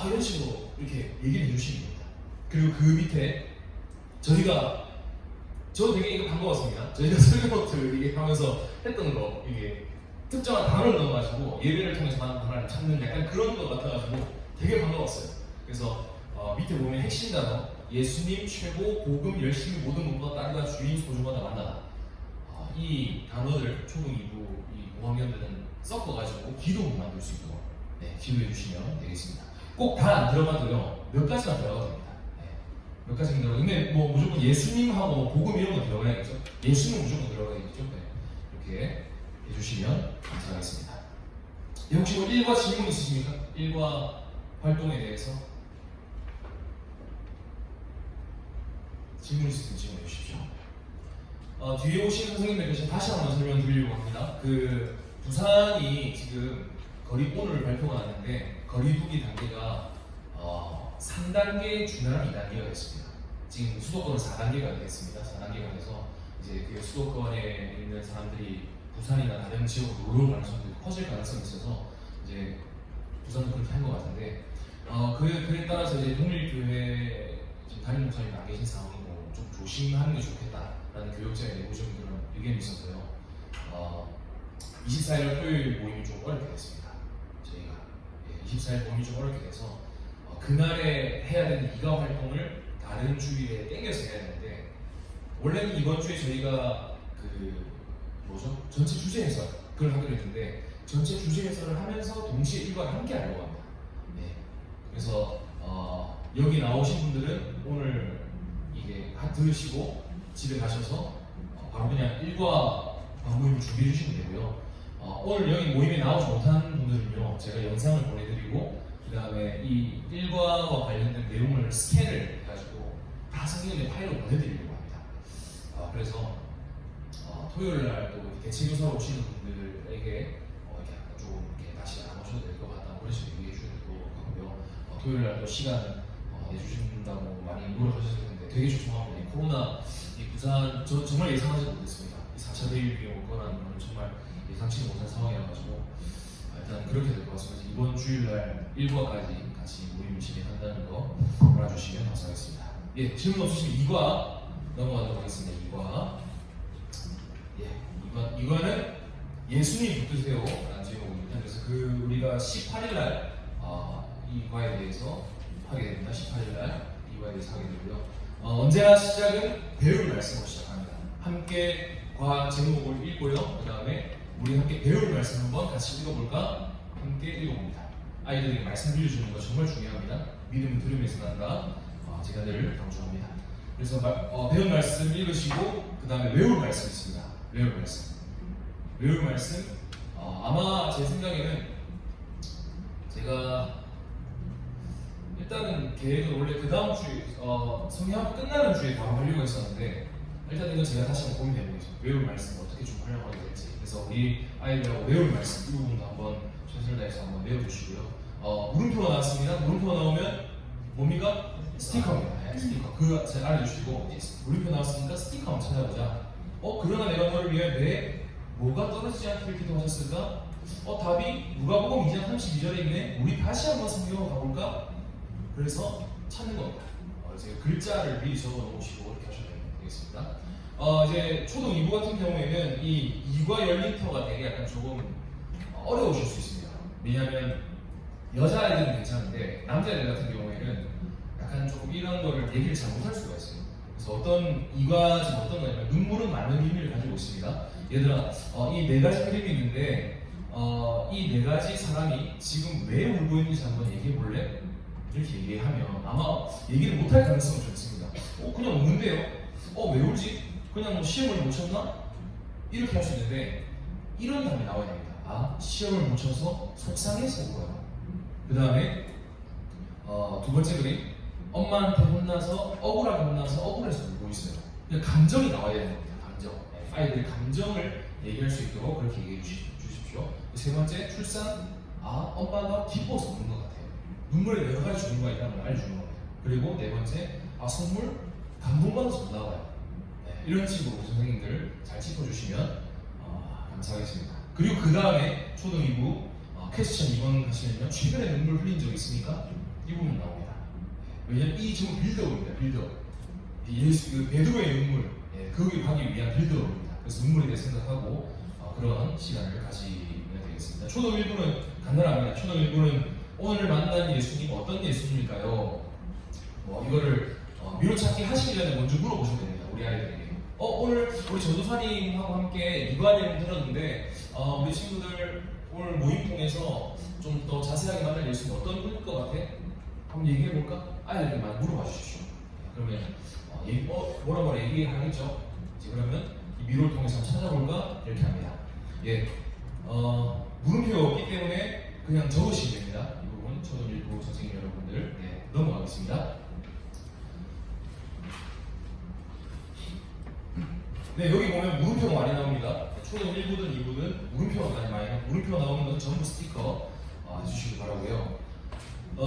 이런 식으로 이렇게 얘기를 해주시면 됩니다. 그리고 그 밑에 저도 되게 이거 반가웠습니다. 저희가 설교노트 이게 하면서 했던 거, 이게 특정한 단어를 넣어가지고 예배를 통해서 많은 단어를 찾는 약간 그런 것 같아가지고 되게 반가웠어요. 그래서 밑에 보면 핵심 단어, 예수님 최고, 복음, 열심히 모든 것보다 따르다, 주인 소중하다, 만나다. 이 단어를 초등 2부, 이 5학년들은 섞어가지고 기도문 만들 수 있도록 기도해 주시면 되겠습니다. 꼭 다 안 들어가도요, 몇 가지만 들어가도 됩니다. 몇 가지만 들어가도. 근데 뭐 무조건 예수님하고 복음 이런 거 들어가야겠죠? 예수는 무조건 들어가야겠죠? 이렇게 해주시면 감사하겠습니다. 혹시 뭐 1과 질문 있으십니까? 1과 활동에 대해서 질문 있으시면 질문해 주십시오. 뒤에 오신 선생님들께 다시 한번 설명드리려고 합니다. 그 부산이 지금 오늘 발표가 났는데 거리두기 단계가 3단계 중간 2단계가 됐습니다. 지금 수도권은 4단계가 되겠습니다. 4단계가 돼서 이제 그 수도권에 있는 사람들이 부산이나 다른 지역으로 놀러 가는 사람들이 커질 가능성이 있어서 이제 부산도 그렇게 한 것 같은데 그에 따라서 이제 동일교회 지금 담임 목사님 안 계신 상황이고 좀 조심하는 게 좋겠다라는 교육자의 내부적인 그런 의견이 있어서요. 24일 토요일 모임이 좀 어렵게 됐습니다. 저희가 24일 모임이 좀 어렵게 돼서 그날에 해야 되는 이가 활동을 다른 주일에 땡겨서 해야 되는데, 원래는 이번 주에 저희가 전체 주제 해설 그걸 하기로 했는데 전체 주제 해설을 하면서 동시에 이걸 함께 하려고 합니다. 그래서 여기 나오신 분들은 오늘 이게 들으시고 집에 가셔서 바로 그냥 1과 모임을 준비해 주시면 되고요. 오늘 여기 모임에 나오지 못한 분들은요, 제가 영상을 보내드리고 그 다음에 이 1과와 관련된 내용을 스캔을 해가지고 다 성경의 파일로 보내드리려고 합니다. 그래서 토요일날 또 대체교사로 오시는 분들에게 좀 이렇게 다시 안 오셔도 될 것 같다, 그런 식으로 얘기해 주셔도 될 것 같고요. 토요일날 또 시간 내주신다고 많이 노력하셨을 텐데 되게 죄송합니다. 이 코로나, 이 부산, 저 정말 예상하지 못했습니다. 이 4차 대유행이 올 거라는 건 정말 예상치 못한 상황이라가지고 일단 그렇게 될 것 같습니다. 이번 주일날 1과까지 같이 모임을 진행한다는 거 알아주시면 감사하겠습니다. 질문 없으시면 2과 넘어가도록 하겠습니다. 2과. 2과는 예수님 붙드세요 라는 제목입니다. 그래서 우리가 18일날 이 과에 대해서 하게 됩니다. 18일날 이 과에 대해서 하게 되고요. 언제나 시작은 배울 말씀으로 시작합니다. 함께 과 제목을 읽고요. 그 다음에 우리 함께 배울 말씀 한번 같이 읽어볼까? 함께 읽어봅니다. 아이들에게 말씀 들려주는 거 정말 중요합니다. 믿음은 들음에서 난다. 제가 늘 강조합니다. 그래서 배운 말씀 읽으시고 그 다음에 외울 말씀 있습니다. 외울 말씀 아마 제 생각에는 제가 일단은 계획은 원래 그 다음 주에 성경학교 끝나는 주에 바로 하려고 했었는데 일단 이건 제가 다시 한번 고민해보겠습니다. 외울 말씀 어떻게 좀 활용하게 될지. 그래서 우리 아이들하고 외울 말씀 이 부분도 한번 최선을 다해서 한번 외워주시고요. 물음표가 나왔습니다. 물음표가 나오면 뭡니까? 스티커입니다. 스티커. 제가 알려주시고 물음표 나왔으니까 스티커 한번 찾아보자. 그러나 내가 너를 위해 뭐가 떨어지지 않기를 기도하셨을까? 답이 누가복음 2장 32절에 있네. 우리 다시 한번 성경으로 가볼까? 그래서 찾는 겁니다. 그래서 글자를 미리 적어놓으시고 이렇게 하셔야 되겠습니다. 이제 초등 2부 같은 경우에는 이 2과 열린터가 되게 약간 조금 어려우실 수 있습니다. 왜냐하면 여자아이들은 괜찮은데 남자애들 같은 경우에는 약간 조금 이런 거를 얘기를 잘 못할 수가 있어요. 그래서 어떤 2과 지금 어떤 거냐면 눈물은 많은 의미를 가지고 있습니다. 얘들아, 이 네 가지 그림이 있는데 이 네 가지 사람이 지금 왜 울고 있는지 한번 얘기해 볼래? 이렇게 얘기하면 아마 얘기를 못할 가능성이 좀 있습니다. 그냥 우는데요? 왜 울지? 그냥 뭐 시험을 못 쳤나? 이렇게 할 수 있는데 이런 답이 나와야 됩니다. 시험을 못 쳐서 속상해서 울어요. 그 다음에 두 번째 그림, 엄마한테 혼나서 억울하게 혼나서 억울해서 울고 있어요. 감정이 나와야 되는 겁니다. 감정. 아이들의 감정을 얘기할 수 있도록 그렇게 얘기해 주십시오. 세 번째, 출산. 엄마가 기뻐서 우는 것 같아요. 눈물의 여러 가지 종류가 있다는 걸 알려주는 겁니다. 그리고 네 번째, 선물 감동받아서 못 나와요. 네, 이런 식으로 선생님들 잘 짚어주시면 감사하겠습니다. 그리고 그 다음에 초등 2부 퀘스천 2번 가시면요, 최근에 눈물 흘린 적 있습니까? 이 부분 나옵니다. 왜냐면 이 지금 빌드업입니다. 빌드업. 예수, 베드로의 눈물, 거기 가기 위한 빌드업입니다. 그래서 눈물에 대해 생각하고 그런 시간을 가지면 되겠습니다. 초등 1부는 간단합니다. 초등 1부는 오늘 만난 예수님 어떤 예수님일까요? 이거를 미로찾기 하시기 전에 먼저 물어보셔야 됩니다. 우리 아이들에게. 오늘 우리 전도사님하고 함께 이거 내용 들었는데 우리 친구들 오늘 모임 통해서 좀 더 자세하게 만날 예수님 어떤 분일 것 같아? 한번 얘기해볼까? 아이들에게 많이 물어봐 주십시오. 그러면 뭐라 얘기하겠죠? 이제 그러면 이 미로를 통해서 한번 찾아볼까? 이렇게 합니다. 예, 물음표 없기 때문에 그냥 적으시면 됩니다. 이 부분 초등 1부 선생님 여러분들 넘어가겠습니다. 네, 여기 보면 물음표가 많이 나옵니다. 초등 1부든 2부든 물음표가 많이 나와요. 물음표 나오는 건 전부 스티커 해주시기 바라고요.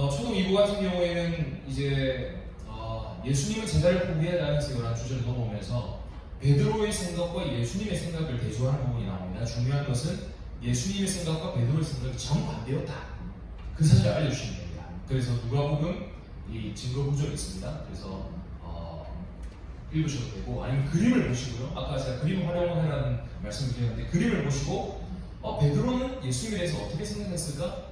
초등 2부 같은 경우에는 이제 예수님은 제자를 포기하지 않으세요라는 주제를 넘어오면서 베드로의 생각과 예수님의 생각을 대조하는 부분이 나옵니다. 중요한 것은 예수님의 생각과 베드로의 생각이 정반대였다. 그 사실을 알려주시면 됩니다. 그래서 누가복음 이 증거 구절이 있습니다. 그래서 읽으셔도 되고 아니면 그림을 보시고요. 아까 제가 그림 활용하라는 말씀을 드렸는데 그림을 보시고 베드로는 예수님에 대해서 어떻게 생각했을까?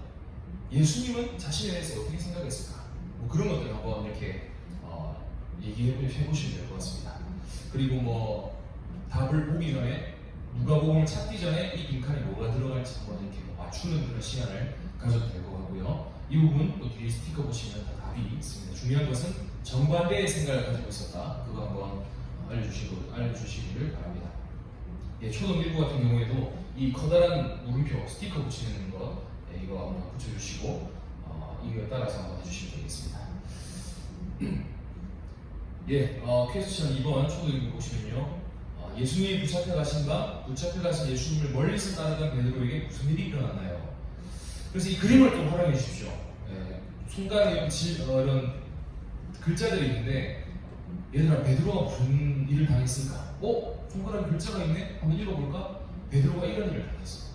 예수님은 자신에 대해서 어떻게 생각했을까? 그런 것들 한번 이렇게 얘기해 보시면 될 것 같습니다. 그리고 답을 보기 전에 누가복음을 찾기 전에 이 빈칸에 뭐가 들어갈지 한번 이렇게 맞추는 그런 시간을 가져도 될 것 같고요. 이 부분 또 뒤에 스티커 보시면 다 답이 있습니다. 중요한 것은 정반대의 생각을 가지고 있었다. 그거 한번 알려주시기를 바랍니다. 예, 초등 1부 같은 경우에도 이 커다란 물음표 스티커 붙이는 거 이거 한번 붙여주시고 이거 따라서 한번 해주시면 되겠습니다. 예, 퀘스천 2번 초등 1부 보시면요. 예수님이 붙잡혀 가신 예수님을 멀리서 따르던 베드로에게 무슨 일이 일어났나요? 그래서 이 그림을 좀 활용해 주십시오. 예, 손가락에 이런 글자들이 있는데 얘들아 베드로가 무슨 일을 당했을까? 손가락에 글자가 있네? 한번 읽어볼까? 베드로가 이런 일을 당했어.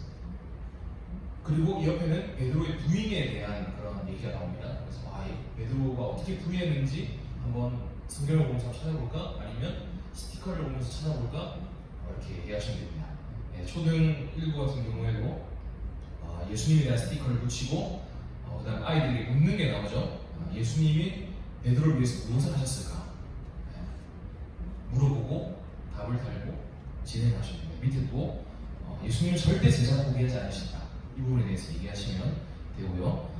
그리고 이 옆에는 베드로의 부인에 대한 그런 얘기가 나옵니다. 그래서 베드로가 어떻게 부인했는지 한번 성경을 보면서 찾아볼까? 아니면 스티커를 보면서 찾아볼까? 이렇게 얘기하시면 됩니다. 네, 초등 1부 같은 경우에도 예수님에 대한 스티커를 붙이고 그 다음 아이들에게 묻는 게 나오죠. 예수님이 베드로를 위해서 무엇을 하셨을까? 물어보고 답을 달고 진행하시면 됩니다. 밑에 또 예수님은 절대 제자 포기하지 않으신다. 이 부분에 대해서 얘기하시면 되고요.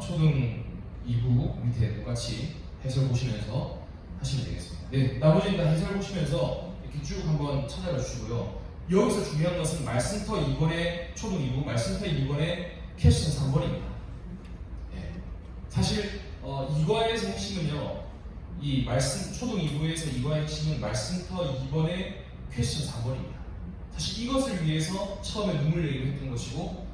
초등 2부 밑에 똑같이 해설 보시면서 하시면 되겠습니다. 네, 나머지는 다 해설 보시면서 이렇게 쭉 한번 찾아가 주시고요. 여기서 중요한 것은 말씀터 2번의 초등 2부, 말씀터 2번의 퀘스천 3번입니다. 네, 사실 이과에서 핵심은요, 이 말씀 초등 2부에서 이과의 핵심은 말씀터 2번의 퀘스천 3번입니다. 사실 이것을 위해서 처음에 눈물 얘기를 했던 것이고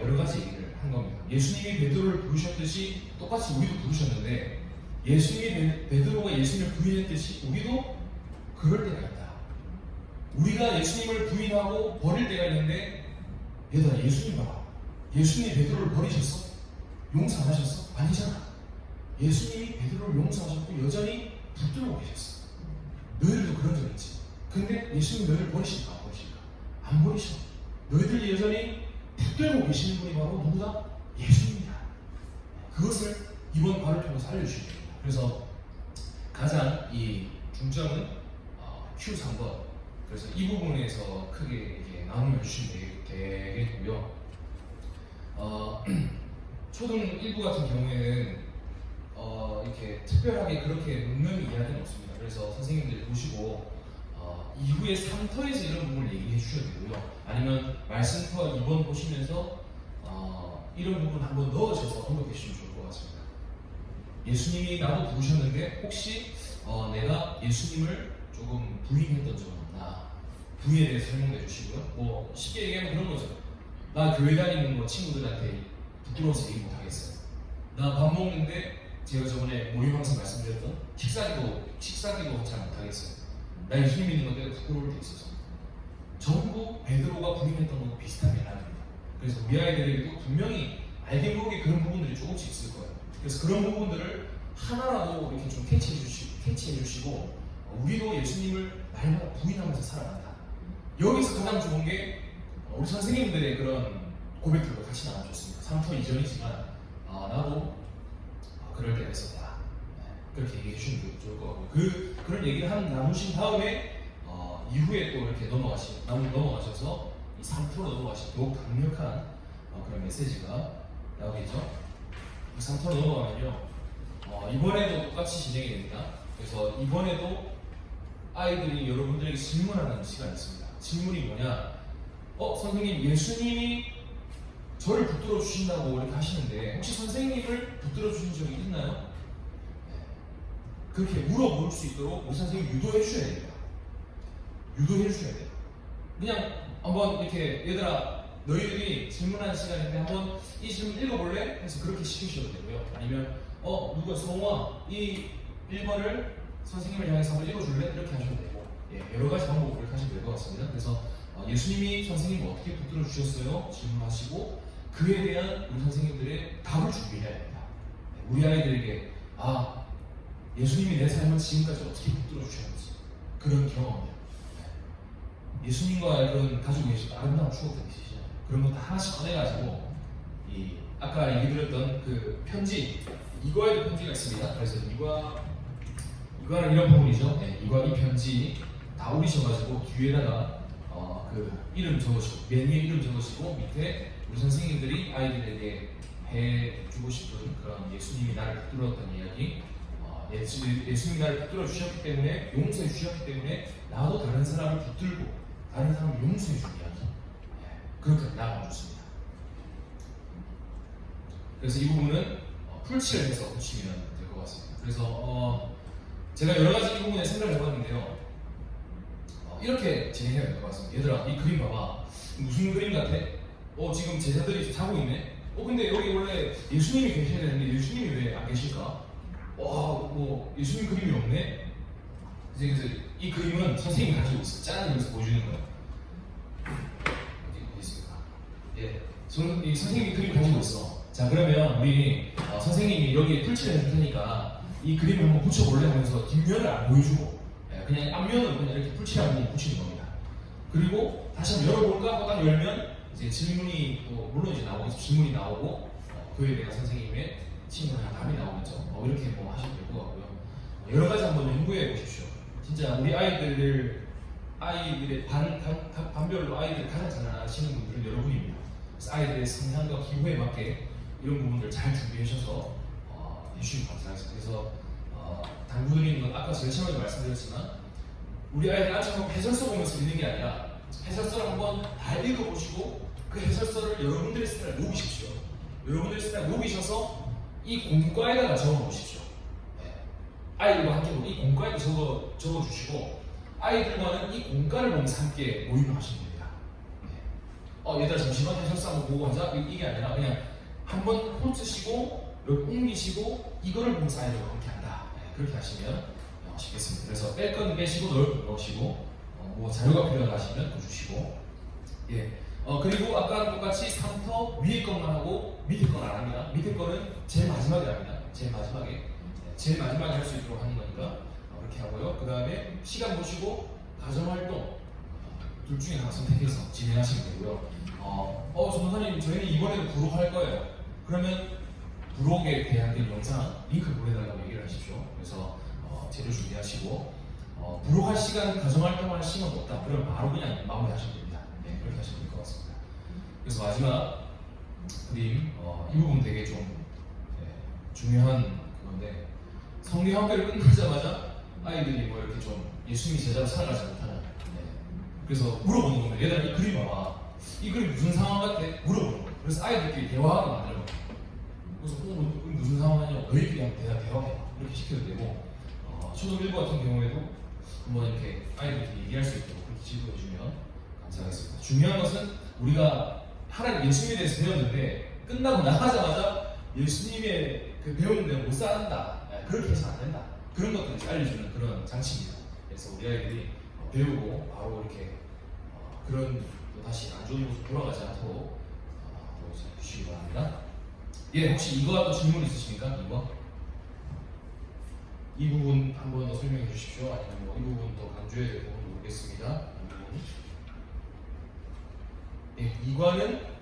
여러 가지 얘기를 한 겁니다. 예수님이 베드로를 부르셨듯이 똑같이 우리도 부르셨는데 예수님이 베드로가 예수님을 부인했듯이 우리도 그럴 때가 있다. 우리가 예수님을 부인하고 버릴 때가 있는데 얘들아 예수님 봐라. 예수님이 베드로를 버리셨어? 용서 안 하셨어? 아니잖아. 예수님이 베드로를 용서하셨고 여전히 붙들고 계셨어. 너희들도 그런 적 있지. 근데 예수님이 너희를 버리실까? 안 버리실까? 안 버리셔. 너희들 여전히 붙들고 계시는 분이 바로 누구다? 예수님이다. 그것을 이번 과를 통해서 알려주시면 됩니다. 그래서 가장 이 중점은 Q3번. 그래서 이 부분에서 크게 이렇게 나누어 주시면 되겠고요. 초등 1부 같은 경우에는 이렇게 특별하게 그렇게 묻는 이야기는 없습니다. 그래서 선생님들 보시고 이후에 3터에서 이런 부분을 얘기해 주셔도 되고요. 아니면 말씀터 2번 보시면서 이런 부분 한번 넣으셔서 언급해 주시면 좋을 것 같습니다. 예수님이 나도 부르셨는데 혹시 내가 예수님을 조금 부인했던 적은 없나? 부인에 대해서 설명해 주시고요. 쉽게 얘기하면 그런 거죠. 나 교회 다니는 친구들한테 부끄러워서 얘기 못 하겠어요. 나 밥 먹는데 제가 저번에 모임 항상 말씀드렸던 식사기도 잘 못하겠어요. 나 예수님 믿는 건데 부끄러울 때 있어서. 전부 베드로가 부인했던 것과 비슷한 맥락입니다. 그래서 우리 아이들에게도 분명히 알게 모르게 그런 부분들이 조금씩 있을 거예요. 그래서 그런 부분들을 하나라도 이렇게 좀 캐치해 주시고 우리도 예수님을 날마다 부인하면서 살아간다. 여기서 가장 좋은 게 우리 선생님들의 그런 고백들과 같이 나눠줬습니다. 3터 이전이지만 나도 그럴 때가 있었다. 그렇게 얘기해 주시면 좋을 것 같고 그런 얘기를 나누신 다음에 이후에 또 이렇게 넘어가셔서 이 3터로 넘어가신 더욱 강력한 그런 메시지가 나오겠죠. 이 3터로 넘어가면요 이번에도 똑같이 진행이 됩니다. 그래서 이번에도 아이들이 여러분들에게 질문하는 시간이 있습니다. 질문이 뭐냐? 선생님, 예수님이 저를 붙들어 주신다고 이렇게 하시는데 혹시 선생님을 붙들어 주신 적이 있나요? 그렇게 물어볼 수 있도록 우리 선생님이 유도해 주셔야 됩니다. 유도해 주셔야 돼요. 그냥 한번 이렇게 얘들아 너희들이 질문하는 시간인데 한번 이 질문 읽어볼래? 해서 그렇게 시키셔도 되고요. 아니면 누가 성우아 이 1번을 선생님을 향해서 한번 읽어줄래? 이렇게 하셔도 되고 여러 가지 방법으로 이렇게 하시면 될 것 같습니다. 그래서 예수님이 선생님을 어떻게 붙들어 주셨어요? 질문하시고 그에 대한 우리 선생님들의 답을 준비해야 됩니다. 우리 아이들에게 예수님이 내 삶을 지금까지 어떻게 붙들어 주셨는지 그런 경험이요. 예수님과 그런 가지고 계신 아름다운 추억들이 있으시잖아요. 그런 거 다 하나씩 꺼내가지고 아까 얘기 드렸던 그 편지 이과에도 편지가 있습니다. 그래서 이과는 이런 부분이죠. 이과 이 편지 다 올리셔가지고 뒤에다가 그 이름 적으시고 맨 위에 이름 적으시고 밑에 우리 선생님들이 아이들에게 해주고 싶은 그런 예수님이 나를 붙들었던 이야기 예수님이 나를 붙들어 주셨기 때문에 용서해 주셨기 때문에 나도 다른 사람을 붙들고 다른 사람을 용서해 주는 이야기 그렇게 나가면 좋습니다. 그래서 이 부분은 풀칠을 해서 붙이면 될 것 같습니다. 그래서 제가 여러 가지 이 부분에 생각을 해봤는데요. 이렇게 진행해야 될 것 같습니다. 얘들아 이 그림 봐봐. 무슨 그림 같아? 지금 제자들이 자고 있네? 근데 여기 원래 예수님이 계셔야 되는데 예수님이 왜 안 계실까? 예수님 그림이 없네? 그래서 이 그림은 선생님이 가지고 있어요. 짠! 이러면서 보여주는 거예요. 어디 있습니까? 이 선생님이 그림 가지고 있어. 자, 그러면 우리 선생님이 여기에 풀칠을 해줄 테니까 이 그림을 한번 붙여볼래 하면서 뒷면을 안 보여주고 그냥 앞면으로 그냥 이렇게 풀칠하고 붙이는 겁니다. 그리고 다시 한번 열어볼까 하고 딱 열면 이제 질문이 물론 이제 나오겠죠. 질문이 나오고 그에 대한 선생님의 친구나 답이 나오겠죠. 이렇게 하시면 될 것 같고요. 여러 가지 한번 연구해 보십시오. 진짜 우리 아이들의 반별로 아이들 가장 잘 아시는 분들은 여러분입니다. 그래서 아이들의 성향과 기호에 맞게 이런 부분들 잘 준비하셔서 해주시면 감사하겠습니다. 그래서 당부드리는 건 아까 제일 처음에 말씀드렸지만 우리 아이들 아침에 해설서 보면서 읽는 게 아니라 해설서를 한번 다 읽어보시고 그 해설서를 여러분들의 스타일에 녹이십시오. 여러분들의 스타일에 녹이셔서 이 공과에다가 적어놓으십시오. 아이들과 함께 이 공과에도 적어주시고 아이들과는 이 공과를 보면서 함께 모임을 하시면 됩니다. 얘들아 잠시만 해설서 한번 보고 하자. 이게 아니라 그냥 한번 훑으시고 여기 옮기시고 이거를 보면서 아이들과 함께 한다. 그렇게 하시면 쉽겠습니다. 그래서 뺄 건 빼시고 넣을 건 넣으시고 자료가 필요하시면 또 주시고 그리고 아까 똑같이 3터 위에 것만 하고 밑에 건 안 합니다. 밑에 거는 제일 마지막에 합니다. 제일 마지막에 할 수 있도록 하는 거니까 그렇게 하고요. 그 다음에 시간 보시고 가정활동 둘 중에 하나 선택해서 진행하시면 되고요. 전도사님 저희는 이번에도 부록할 거예요. 그러면 부록에 대한 영상 링크 보내달라고 얘기를 하십시오. 그래서 재료 준비하시고 부록할 시간, 가정활동할 시간도 없다. 그러면 바로 그냥 마무리하시면 됩니다. 그렇게 하시면 될 것 같습니다. 그래서 마지막 그림 이 부분 되게 좀 중요한 그건데 성경학교를 끝나자마자 아이들이 이렇게 좀 예수님이 제자로 살아가지 못하는 그래서 물어보는 겁니다. 얘들아 이 그림 봐봐. 이 그림 무슨 상황 같아? 물어보는 거예요. 그래서 아이들끼리 대화하게 만들는 거예요. 그래서 무슨 상황이냐? 너희끼리 한번 대화해봐. 이렇게 시켜도 되고 초등일부 같은 경우에도 한번 이렇게 아이들끼리 얘기할 수 있도록 그렇게 지도해 주면 감사하겠습니다. 중요한 것은 우리가 하나님 예수님에 대해서 배웠는데 끝나고 나가자마자 예수님의 그 배운 대로 못 산다, 그렇게 해서 안 된다, 그런 것들을 이제 알려주는 그런 장치입니다. 그래서 우리 아이들이 배우고 바로 이렇게 그런 또 다시 안 좋은 모습 돌아가지 않도록 또 이제 주시기 바랍니다. 예, 혹시 이거하고 질문 있으십니까? 이 부분 한 번 더 설명해 주십시오. 아니면 뭐 이 부분 더 강조해야 될 부분도 모르겠습니다. 이 부분. 예, 이과는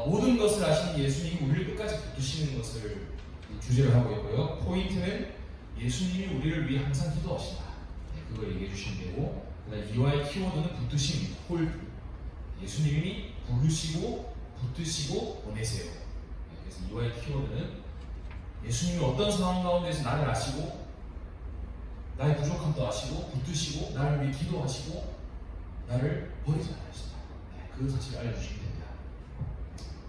모든 것을 아신 예수님이 우리를 끝까지 붙드시는 것을 주제로 하고 있고요. 포인트는 예수님이 우리를 위해 항상 기도하신다. 네, 그걸 얘기해 주시면 되고, 그다음 이와의 키워드는 붙드심입니다. 홀드. 예수님이 부르시고 붙드시고 보내세요. 네, 그래서 이와의 키워드는 예수님이 어떤 상황 가운데서 나를 아시고 나의 부족함도 아시고 붙드시고 나를 위해 기도하시고 나를 버리지 않으신다. 네, 그 사실을 알려주시면 됩니다.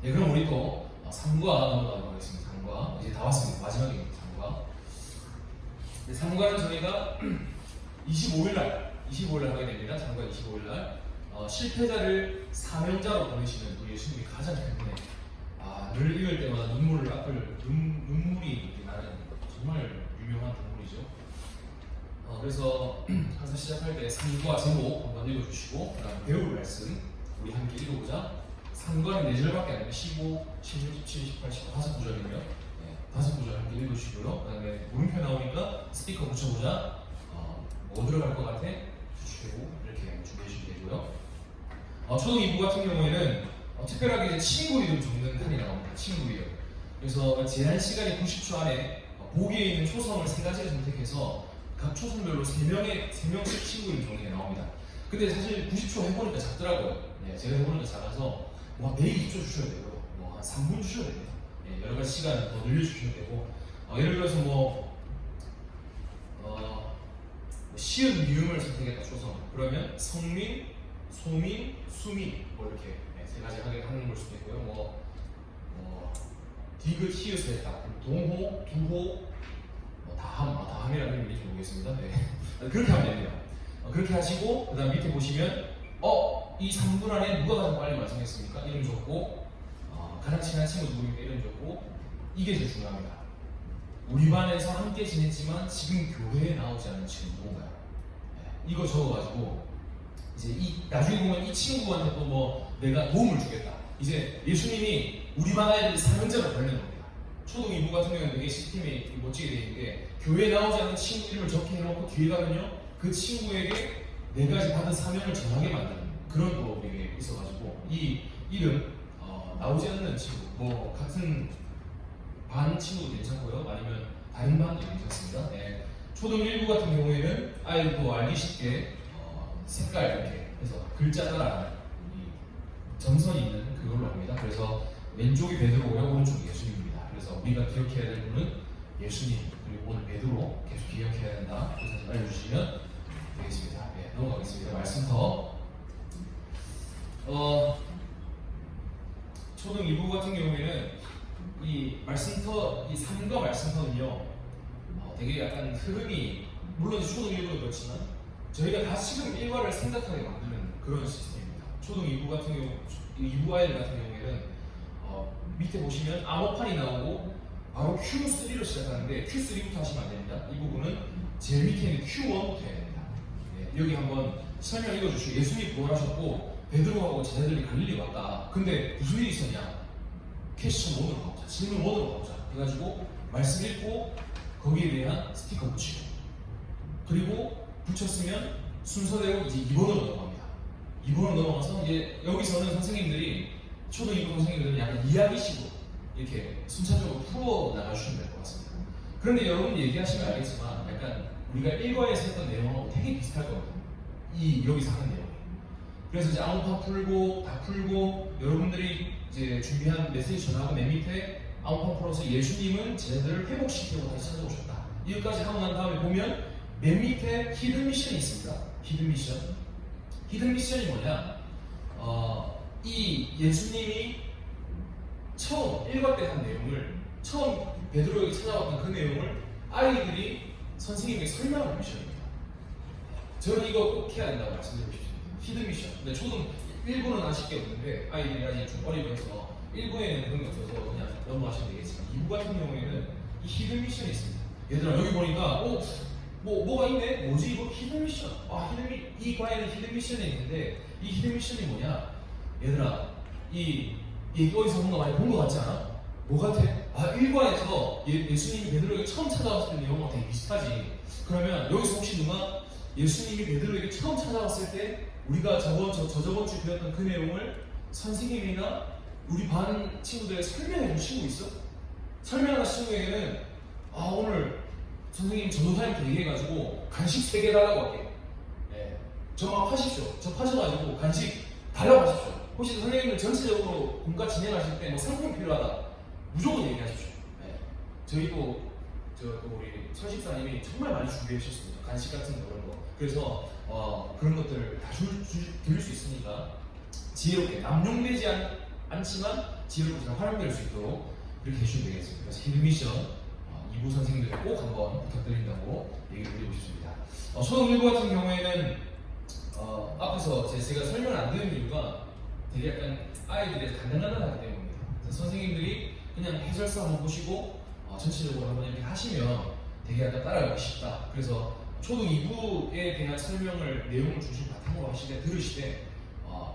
네, 그럼 우리 또 3과 넘어가도록 하겠습니다. 3과 이제 다 왔습니다. 마지막입니다. 3과. 네, 3과는 저희가 25일날 하게 됩니다. 3과 25일날 실패자를 사명자로 보내시는 또 예수님이 가장 큰 늘 읽을 때마다 눈물이 나는 정말 유명한 동물이죠. 그래서 항상 시작할 때 3과 제목 한번 읽어주시고, 그 다음 배울 말씀 우리 함께 읽어보자. 3과는 4절밖에 안 돼요. 15, 16, 17, 18, 19 5구절이고요. 네, 5구절 함께 읽어주시고요. 그 다음에 물음표 나오니까 스티커 붙여보자. 뭐 들어갈 것 같아? 주시고 이렇게 준비해주시면 되고요. 초등 2부 같은 경우에는 특별하게 이제 친구 이름 적는 칸이 나옵니다. 친구 이름. 그래서 제한 시간이 90초 안에 보기에 있는 초성을 3가지를 선택해서 각 초성별로 3명씩 친구 이름 적는 게 나옵니다. 근데 사실 90초 해보니까 작더라고요. 네, 제가 해보니까 작아서 뭐 4, 20초 주셔야 되고요. 뭐 한 3분 주셔야 됩니다. 네, 여러 가지 시간 더 늘려주셔야 되고, 예를 들어서 시은 미음을 선택했다 초성. 그러면 성민, 소민, 수민 뭐 이렇게 3가지 하는 걸 수도 있고요. 디귿, 히읗을 했다. 동호, 두호, 다함이라는 의미인지 모르겠습니다. 네. 그렇게 하면 됩니다. 그렇게 하시고, 그 다음 밑에 보시면 이 3분 안에 누가 가장 빨리 완성했습니까? 이름 적고, 가장 친한 친구 누구니까 이름 적고, 이게 제일 중요합니다. 우리 반에서 함께 지냈지만 지금 교회에 나오지 않는 친구 누군가요? 네. 이거 적어가지고 이제 나중에 보면 이 친구한테 또 내가 도움을 주겠다. 이제 예수님이 우리 반 아이들 사명자로 보내는 겁니다. 초등 2부 같은 경우는 되게 시스템이 멋지게 되어 있는데, 교회에 나오지 않는 친구 이름을 적게 해놓고 뒤에 가면요, 그 친구에게 내가 받은 사명을 전하게 만드는 그런 법이 있어가지고, 이 이름 나오지 않는 친구, 같은 반 친구도 괜찮고요, 아니면 다른 반도 괜찮습니다. 네. 초등 1부 같은 경우에는 아이도 알기 쉽게 색깔 이렇게 해서 글자 따라 점선이 있는 그걸로 합니다. 그래서 왼쪽이 베드로고요, 오른쪽이 예수님입니다. 그래서 우리가 기억해야 될 분은 예수님, 그리고 오늘 베드로 계속 기억해야 된다. 그 사실 알려주시면 되겠습니다. 네, 넘어가겠습니다. 말씀터. 초등 2부 같은 경우에는 이 말씀터, 이 3과 말씀터는요, 되게 약간 흐름이, 물론 초등 1부도 그렇지만 저희가 다시금 1과를 생각하게 만드는 그런 시스템입니다. 초등 2부 같은 경우, 2부 아이들 같은 경우에는 밑에 보시면 암호판이 나오고 바로 Q3로 시작하는데 Q3부터 하시면 안 됩니다. 이 부분은 제일 밑에 있는 Q1부터 해야 됩니다. 네, 여기 한번 설명 읽어주시고, 예수님이 부활하셨고 베드로하고 제자들이 갈릴리 왔다. 근데 무슨 일이 있었냐? 퀘스천 1으로 가보자, 질문 1으로 가보자 해가지고 말씀 읽고 거기에 대한 스티커 붙이고, 그리고 붙였으면 순서대로 이제 2번으로 넘어갑니다. 2번으로 넘어가서 이제 여기서는 선생님들이, 초등 2부 선생님들은 약간 이야기식으로 이렇게 순차적으로 풀어 나가주시면 될 것 같습니다. 그런데 여러분 얘기하시면 알겠지만 약간 우리가 1과에서 했던 내용하고 되게 비슷할 거거든요. 여기서 하는 내용이. 그래서 이제 아무파 풀고 다 풀고 여러분들이 이제 준비한 메시지 전하고 맨 밑에 아무파 풀어서 예수님은 제자들을 회복시키고 다시 찾아오셨다. 여기까지 하고 난 다음에 보면 맨 밑에 히든 미션이 있습니다. 히든 미션. 히든 미션이 뭐냐? 이 예수님이 처음 1과 때 한 내용을, 처음 베드로에게 찾아왔던 그 내용을 아이들이 선생님에게 설명하는 미션입니다. 저는 이거 꼭 해야 된다고 말씀드리고 싶습니다. 히든 미션. 근데 초등 1부는 아쉽게 없는데 아이들이 아직 좀 어리고 해서 1부에는 그런 게 없어서 그냥 넘어가시면 되겠지만 2부 같은 경우에는 이 히든 미션이 있습니다. 얘들아 여기 보니까 뭐가 있네? 뭐지 이거? 히든 미션. 이 과에는 히든 미션이 있는데 이 히든 미션이 뭐냐? 얘들아 어디서 뭔가 많이 본 것 같지 않아? 뭐 같아? 1과에서 예수님이 베드로에게 처음 찾아왔을 때 내용과 되게 비슷하지. 그러면 여기서 혹시 누가 예수님이 베드로에게 처음 찾아왔을 때 우리가 저번 주 배웠던 그 내용을 선생님이나 우리 반 친구들에게 설명해 준 친구 있어? 설명하는 친구에게는 오늘 선생님 전도사님께 얘기해가지고 간식 3개 달라고 할게. 네. 저만 하십시오. 접하셔가지고 간식 달라고 하십시오. 혹시 선생님들 전체적으로 공과 진행하실 때 뭐 상품 필요하다 무조건 얘기하십시오. 네. 저희도 우리 설집사님이 정말 많이 준비해 주셨습니다. 간식 같은 거 그런 거. 그래서 그런 것들 다 드릴 수 있으니까 지혜롭게 남용되지 않지만 지혜롭게 잘 활용될 수 있도록 이렇게 해주시면 되겠습니다. 그래서 히든 미션 2부 선생님들 꼭 한번 부탁드린다고 얘기를 드리고 싶습니다. 초등 1부 같은 경우에는 앞에서 제가 설명을 안 드리는 이유가 되게 약간 아이들이 간단하기 때문입니다. 선생님들이 그냥 해설서 한번 보시고 전체적으로 한번 이렇게 하시면 되게 약간 따라가기 쉽다. 그래서 초등 2부에 대한 설명을 내용을 중심 바탕으로 들으실 때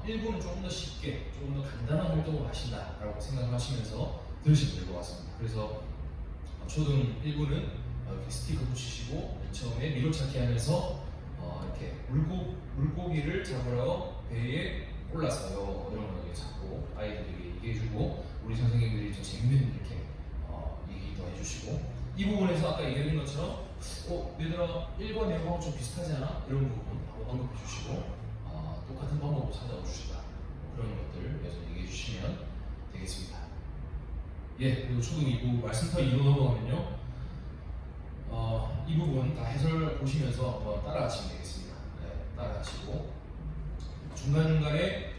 1부는 조금 더 쉽게 조금 더 간단한 활동을 하신다라고 생각을 하시면서 들으시면 될 것 같습니다. 그래서 초등 1부는 이렇게 스티커 붙이시고 맨 처음에 미로찾기 하면서 이렇게 물고기를 잡으러 배에 올라서요 이런 거 잡고 아이들에게 얘기해주고 우리 선생님들이 좀 재밌는 이렇게 얘기도 해주시고 이 부분에서 아까 얘기해드린 것처럼 얘들아 1번 내용하고 좀 비슷하지 않아? 이런 부분 한번 언급해 주시고 똑같은 방법으로 찾아와 주시다 그런 것들 여기서 얘기해 주시면 되겠습니다. 그리고 초등 2부 말씀터 2로 넘어가면요 이 부분 다 해설 보시면서 한번 따라하시면 되겠습니다. 따라하시고 중간중간에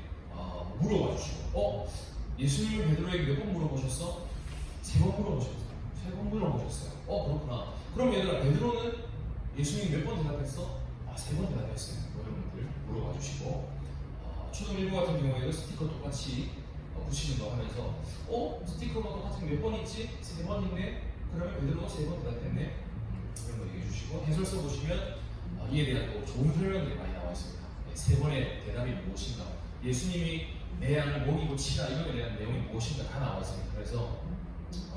물어봐 주시고 예수님을 베드로에게 몇 번 물어보셨어? 3번 물어보셨어요. 3번 물어보셨어요. 그렇구나. 그럼 얘들아 베드로는 예수님이 몇 번 대답했어? 3번 대답했어요. 이런 분들 물어봐 주시고 초등 1부 같은 경우에도 스티커 똑같이 붙이는 거 하면서 스티커가 똑같은 몇 번 있지? 3번 있네? 그러면 베드로가 3번 대답했네? 이런 거 얘기해 주시고 해설서 보시면 이에 대한 또 좋은 설명들이 많이 나와 있습니다. 3번의 대답이 무엇인가 예수님이 내 양을 먹이고 치라 이거에 대한 내용이 무엇인가 다 나와 있습니다. 그래서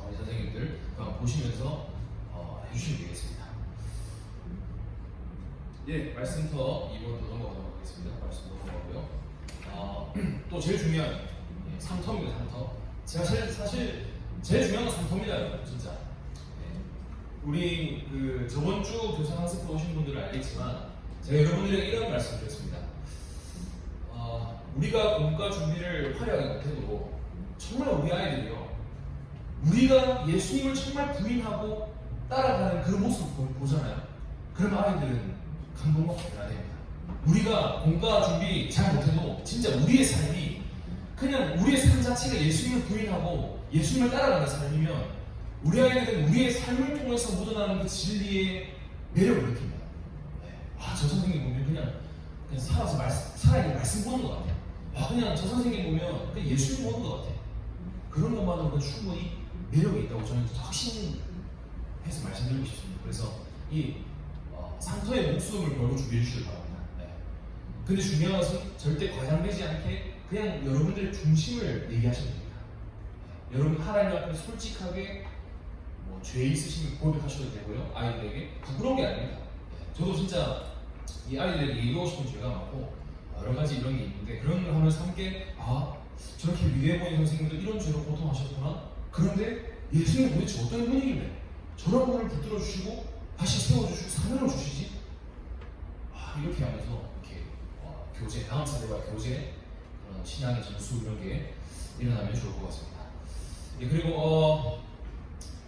우리 선생님들 한번 보시면서 해주시면 되겠습니다. 말씀터 2번도 넘어가도록 하겠습니다. 말씀 넘어가고요. 또 제일 중요한 3터입니다. 3터. 제가 사실 제일 중요한 건 3터입니다. 여러분 진짜. 우리 저번 주 교사 학습 오신 분들은 알겠지만 제가 여러분들에게 이런 말씀을 드렸습니다. 우리가 공과 준비를 화려하게 못해도 정말 우리 아이들이요 우리가 예수님을 정말 부인하고 따라가는 그 모습 보잖아요. 그럼 아이들은 감동받고 돼야 됩니다. 우리가 공과 준비 잘 못해도 진짜 우리의 삶이 그냥 우리의 삶 자체가 예수님을 부인하고 예수님을 따라가는 삶이면 우리 아이들은 우리의 삶을 통해서 묻어나는 그 진리의 매력을 느낍니다. 저 선생님 보면 그냥 살아서 살아있는 말씀 보는 것 같아요. 그냥 저 선생님 보면 그냥 예수님 보는 것 같아요. 그런 것만으로도 충분히 매력이 있다고 저는 확신해서 말씀드리고 싶습니다. 그래서 이 상터의 목숨을 걸고 준비해 주시길 바랍니다. 근데 중요한 것은 절대 과장되지 않게 그냥 여러분들의 중심을 얘기하시면 됩니다. 여러분 하나님 앞에 솔직하게 죄 있으시면 고백하셔도 되고요. 아이들에게 부끄러운 게 아닙니다. 저도 진짜 이 아이들에게 얘기하고 싶은 죄가 많고 여러 가지 이런 게 있는데 그런 걸 하면서 함께 저렇게 위대해 보이는 선생님도 이런 죄로 고통하셨구나. 그런데 예수님은 도대체 어떤 분이길래 저런 분을 붙들어 주시고 다시 세워주시고 사명을 주시지? 이렇게 하면서 이렇게 교제, 다음 세대와 교제, 그런 신앙의 전수 이런 게 일어나면 좋을 것 같습니다. 그리고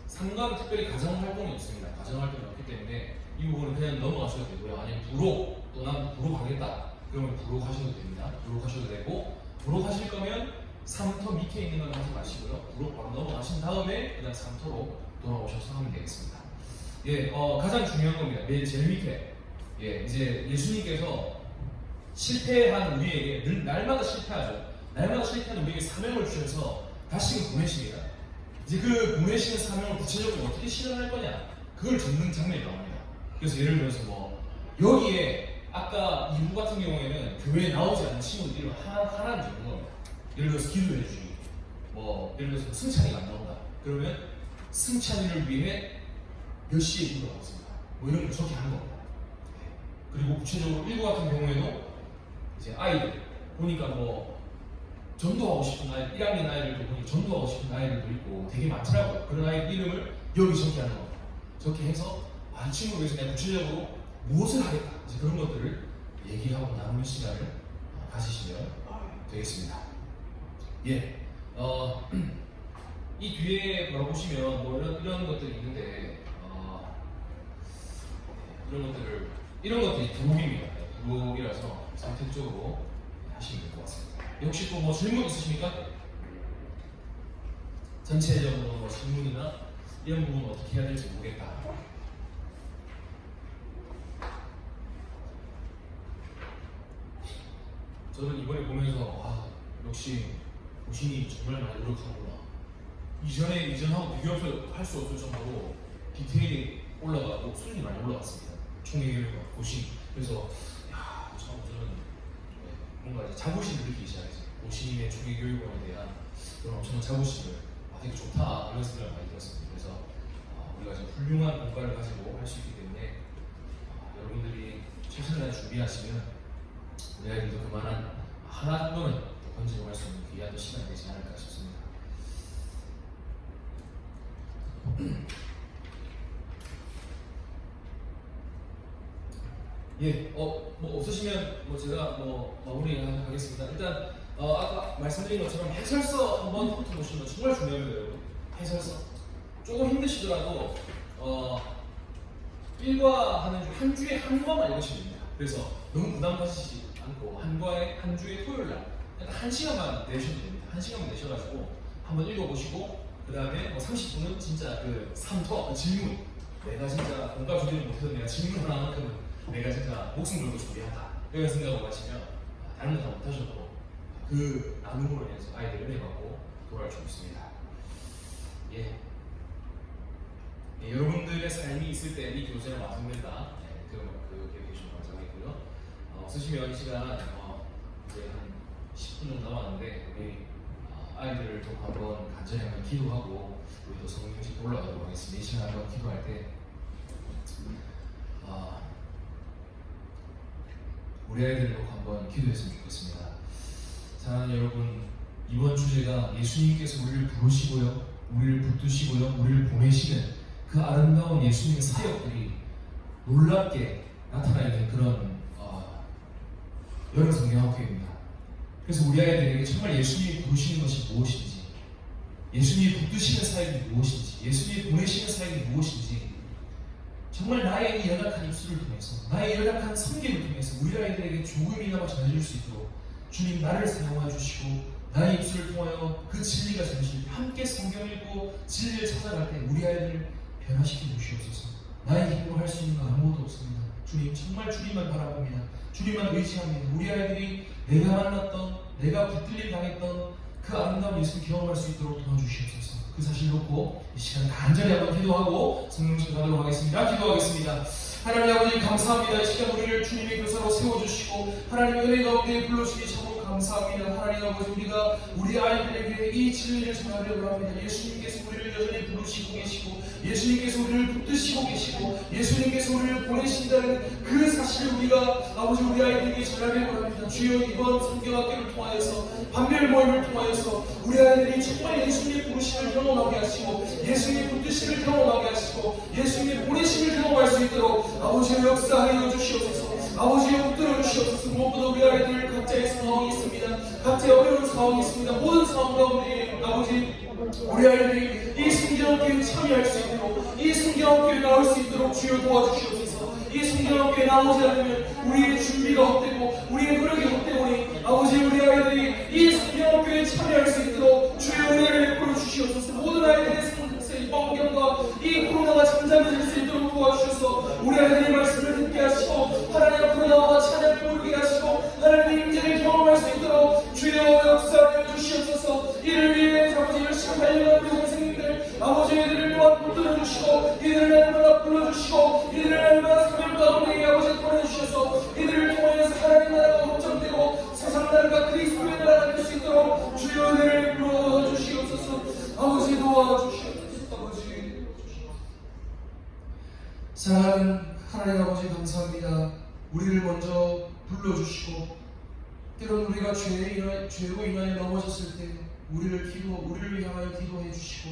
상관 특별히 가정 활동이 없습니다. 가정 활동이 없기 때문에 이 부분은 그냥 넘어가셔도 되고요. 아니면 부록, 또 난 부록 하겠다. 그러면 부록 하셔도 됩니다. 부록 하셔도 되고 부록 하실 거면 3터 밑에 있는 건 하지 마시고요. 부록 바로 넘어가신 다음에 그냥 3터로 돌아오셔서 하면 되겠습니다. 가장 중요한 겁니다. 제일 밑에 이제 예수님께서 실패한 우리에게 늘 날마다 실패하죠. 날마다 실패하는 우리에게 사명을 주셔서 다시금 보내십니다. 이제 그 보내시는 사명을 구체적으로 어떻게 실현할 거냐, 그걸 적는 장면이 나옵니다. 그래서 예를 들어서 뭐 여기에 아까 2부 같은 경우에는 교회에 나오지 않는 친구들 이름 하나는 적는 겁니다. 예를 들어서 기도해 주기, 뭐 예를 들어서 승찬이가 안 나온다 그러면 승찬이를 위해 몇 시에 기도하고 있습니다. 뭐 이런 걸 적게 하는 겁니다. 그리고 구체적으로 1부 같은 경우에도 이제 아이들 보니까 뭐 전도하고 싶은 아이, 1학년 아이들도 보니까 전도하고 싶은 아이들도 있고 되게 많더라고요. 그런 아이 이름을 여기 적게 하는 겁니다. 적게 해서 이 친구를 위해서 그냥 구체적으로 무엇을 하겠다, 이제 그런 것들을 얘기하고 나누는 시간을 가지시면 되겠습니다. 예, 이 뒤에 바로 보시면 뭐 이런 것들이 있는데 이런 것들이 부록입니다. 부록이라서 선택적으로 하시면 될 것 같습니다. 혹시 또 뭐 질문 있으십니까? 전체적으로 뭐 질문이나 이런 부분 어떻게 해야 될지 모르겠다. 저는 이번에 보면서 역시 고신이 정말 많이 노력하구나. 이전하고 비교할 수 없을 정도로 디테일이 올라가고 수준이 많이 올라갔습니다. 총회교육과 고신. 그래서 저는 뭔가 이제 자부심을 느끼기 시작했어요. 고신의 총회교육원에 대한 그런 엄청난 자부심을 되게 좋다 이런 생각을 많이 들었습니다. 그래서 우리가 지금 훌륭한 공간을 가지고 할 수 있기 때문에 여러분들이 최선을 다해 준비하시면 우리 아이들도 그만한 하나 정도는 건져갈 수 있는 귀한 시간이 되지 않을까 싶습니다. 예, 뭐 없으시면 제가 마무리하겠습니다. 일단 아까 말씀드린 것처럼 해설서 한번 훑어보시는 건 정말 중요합니다, 여러분. 해설서 조금 힘드시더라도 일과하는 중 한 주에 한 과만 읽으시면 됩니다. 그래서 너무 부담 가지지 않고 한 주에 토요일 날 한 시간만 내셔도 됩니다. 한 시간만 내셔가지고 한번 읽어보시고 그 다음에 30분은 진짜 그 삼토 질문, 내가 진짜 공과 준비를 못해도 내가 질문 하나만큼은 내가 진짜 목숨 걸고 준비한다 이런 생각을 가지면 다른 거 다 못하셔도 그 나눔으로 인해서 아이들 은혜 받고 돌아올 수 있습니다. 예, 여러분들의 삶이 있을 때 이 교제는 완성된다. 그 기억해 주시면 감사하겠고요. 없으시면 이 시간 이제 한 10분 정도 남았는데 우리 아이들을 또 한번 간절히 한번 기도하고 우리도 성령식 올라가도록 하겠습니다. 이 시간 한번 기도할 때 우리 아이들을 꼭 한번 기도했으면 좋겠습니다. 사랑하는 여러분, 이번 주제가 예수님께서 우리를 부르시고요, 우리를 붙드시고요, 우리를 보내시는 그 아름다운 예수님의 사역들이 놀랍게 나타나 있는 그런 여름 성경학교입니다. 그래서 우리 아이들에게 정말 예수님이 부르시는 것이 무엇인지, 예수님이 붙드시는 사역이 무엇인지, 예수님이 보내시는 사역이 무엇인지 정말 나의 이 연약한 입술을 통해서, 나의 연약한 성경을 통해서 우리 아이들에게 조금이나마 전해줄 수 있도록 주님 나를 사용해 주시고 나의 입술을 통하여 그 진리가 전해질 때 함께 성경 읽고 진리를 찾아갈 때 우리 아이들을 변화시켜 주시옵소서. 나의 힘으로 할 수 있는 건 아무것도 없습니다. 주님, 정말 주님만 바라봅니다. 주님만 의지합니다. 우리 아이들이 내가 만났던, 내가 붙들림 당했던 그 아름다운 예수를 경험할 수 있도록 도와주시옵소서. 그 사실 놓고 이 시간 간절히 한번 기도하고 성령님 가도록 하겠습니다. 기도하겠습니다. 하나님 아버지 감사합니다. 이 시간 우리를 주님의 교사로 세워주시고 하나님의 은혜 가운데 불러주시기 참으로 감사합니다. 하나님 아버지, 우리가 우리 아이들에게 이 진리를 전하려고 합니다. 예수님께서 우리를 여전히 부르시고 계시고 예수님께서 우리를 붙드시고 계시고 예수님께서 우리를 보내신다는 그 사실을 우리가 아버지 우리 아이들에게 전하려고 합니다. 주여, 이번 성경학교를 통하여서 반별 모임을 통하여서 우리 아이들이 정말 예수님의 부르심을 경험하게 하시고 예수님의 붙드심을 경험하게 하시고 예수님의 보내심을 경험할 수 있도록 아버지의 역사하여 주시옵소서. 아버지의 붙들어 주시옵소서. 무엇보다 우리 아이들 각자의 상황이 있습니다. 각자의 어려운 상황이 있습니다. 모든 상황 가운데 아버지 우리 아이들이 이 성경학교에 참여할 수 있도록, 이 성경학교에 나올 수 있도록 주여 도와주시옵소서. 이 성경학교에 나오지 않으면 우리의 준비가 헛되고 우리의 노력이 헛되오니 아버지 우리 아이들이 이 성경학교에 참여할 수 있도록 주여 은혜를 베풀어 주시옵소서. 모든 아이들의 성경과 이 코로나가 잠잠해질 수 있도록 도와주셔서 우리 아이들의 말씀을 듣게 하시고 하나님 앞으로 나와 찬양을 부르게 하시고 하나님의 임재를 경험할 수 있도록 주여 역사하여 주시옵소서. 이를 위해 아버지 사랑하는 하나님 아버지 감사합니다. 우리를 먼저 불러주시고 때론 우리가 죄로 인하여 넘어졌을 때 우리를 향하여 기도해 주시고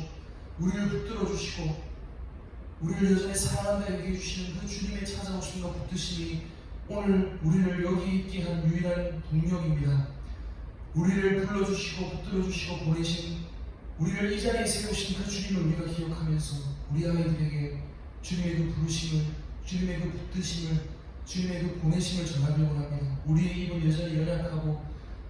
우리를 붙들어 주시고 우리를 여전히 사랑한다 얘기해 주시는 그 주님의 찾아오신 것 붙드심이 오늘 우리를 여기 있게 한 유일한 동력입니다. 우리를 불러주시고 붙들어주시고 보내신 우리를 이 자리에 세우신 그 주님을 우리가 기억하면서 우리 아이들에게 주님의 그 부르심을, 주님의 그 붙드심을, 주님의 그 보내심을 전하려고 합니다. 우리의 입은 여전히 연약하고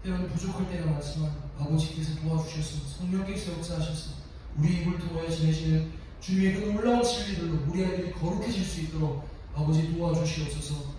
때로는 부족할 때가 많지만 아버지께서 도와주셔서 성령께서 역사하셔서 우리 입을 통하여 지내시는 주님의 그 놀라운 진리들로 우리 아이들이 거룩해질 수 있도록 아버지 도와주시옵소서.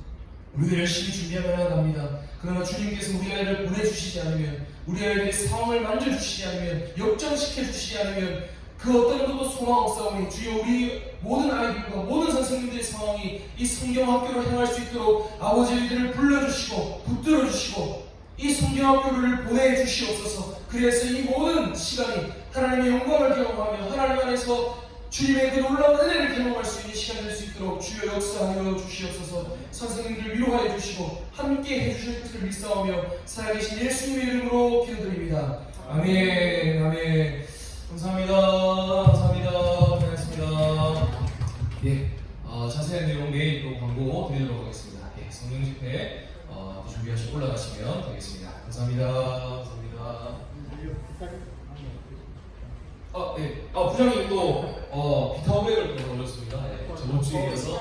우리가 열심히 준비하며 나갑니다. 그러나 주님께서 우리 아이를 보내주시지 않으면, 우리 아이들의 상황을 만져주시지 않으면, 역전시켜주시지 않으면 그 어떤 것도 소망 없사오니 주여 우리 모든 아이들과 모든 선생님들의 상황이 이 성경 학교로 향할 수 있도록 아버지 우리들을 불러주시고 붙들어주시고 이 성경 학교를 보내주시옵소서. 그래서 이 모든 시간이 하나님의 영광을 경험하며 하나님 안에서 주님의 그 놀라운 은혜를 경험할 수 있는 시간 될 수 있도록 주여 역사하여 주시옵소서. 선생님들 위로하여 주시고 함께 해주실 것을 믿사오며 살아계신 예수님의 이름으로 기도드립니다. 아멘. 아멘. 감사합니다. 감사합니다. 고생하셨습니다. 예, 자세한 내용 내일 또 광고 드리도록 하겠습니다. 예, 성령 집회 준비하시고 올라가시면 되겠습니다. 감사합니다. 감사합니다. 네. 부장님 또 비타오백을 또 올렸습니다. 예, 저번 주에 이어서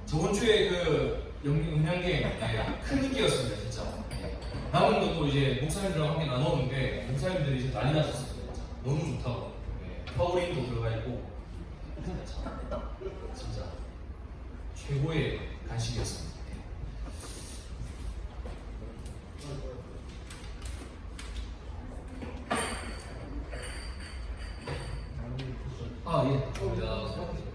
저번 주에 그 영양갱 큰 인기였습니다, 진짜. 남은 것도 이제 목사님들과 함께 나눴는데 목사님들이 이제 난리 나셨어요. 너무 좋다고. 파워링도 들어가 있고 진짜 최고의 간식이었습니다. 예, 감사합니다.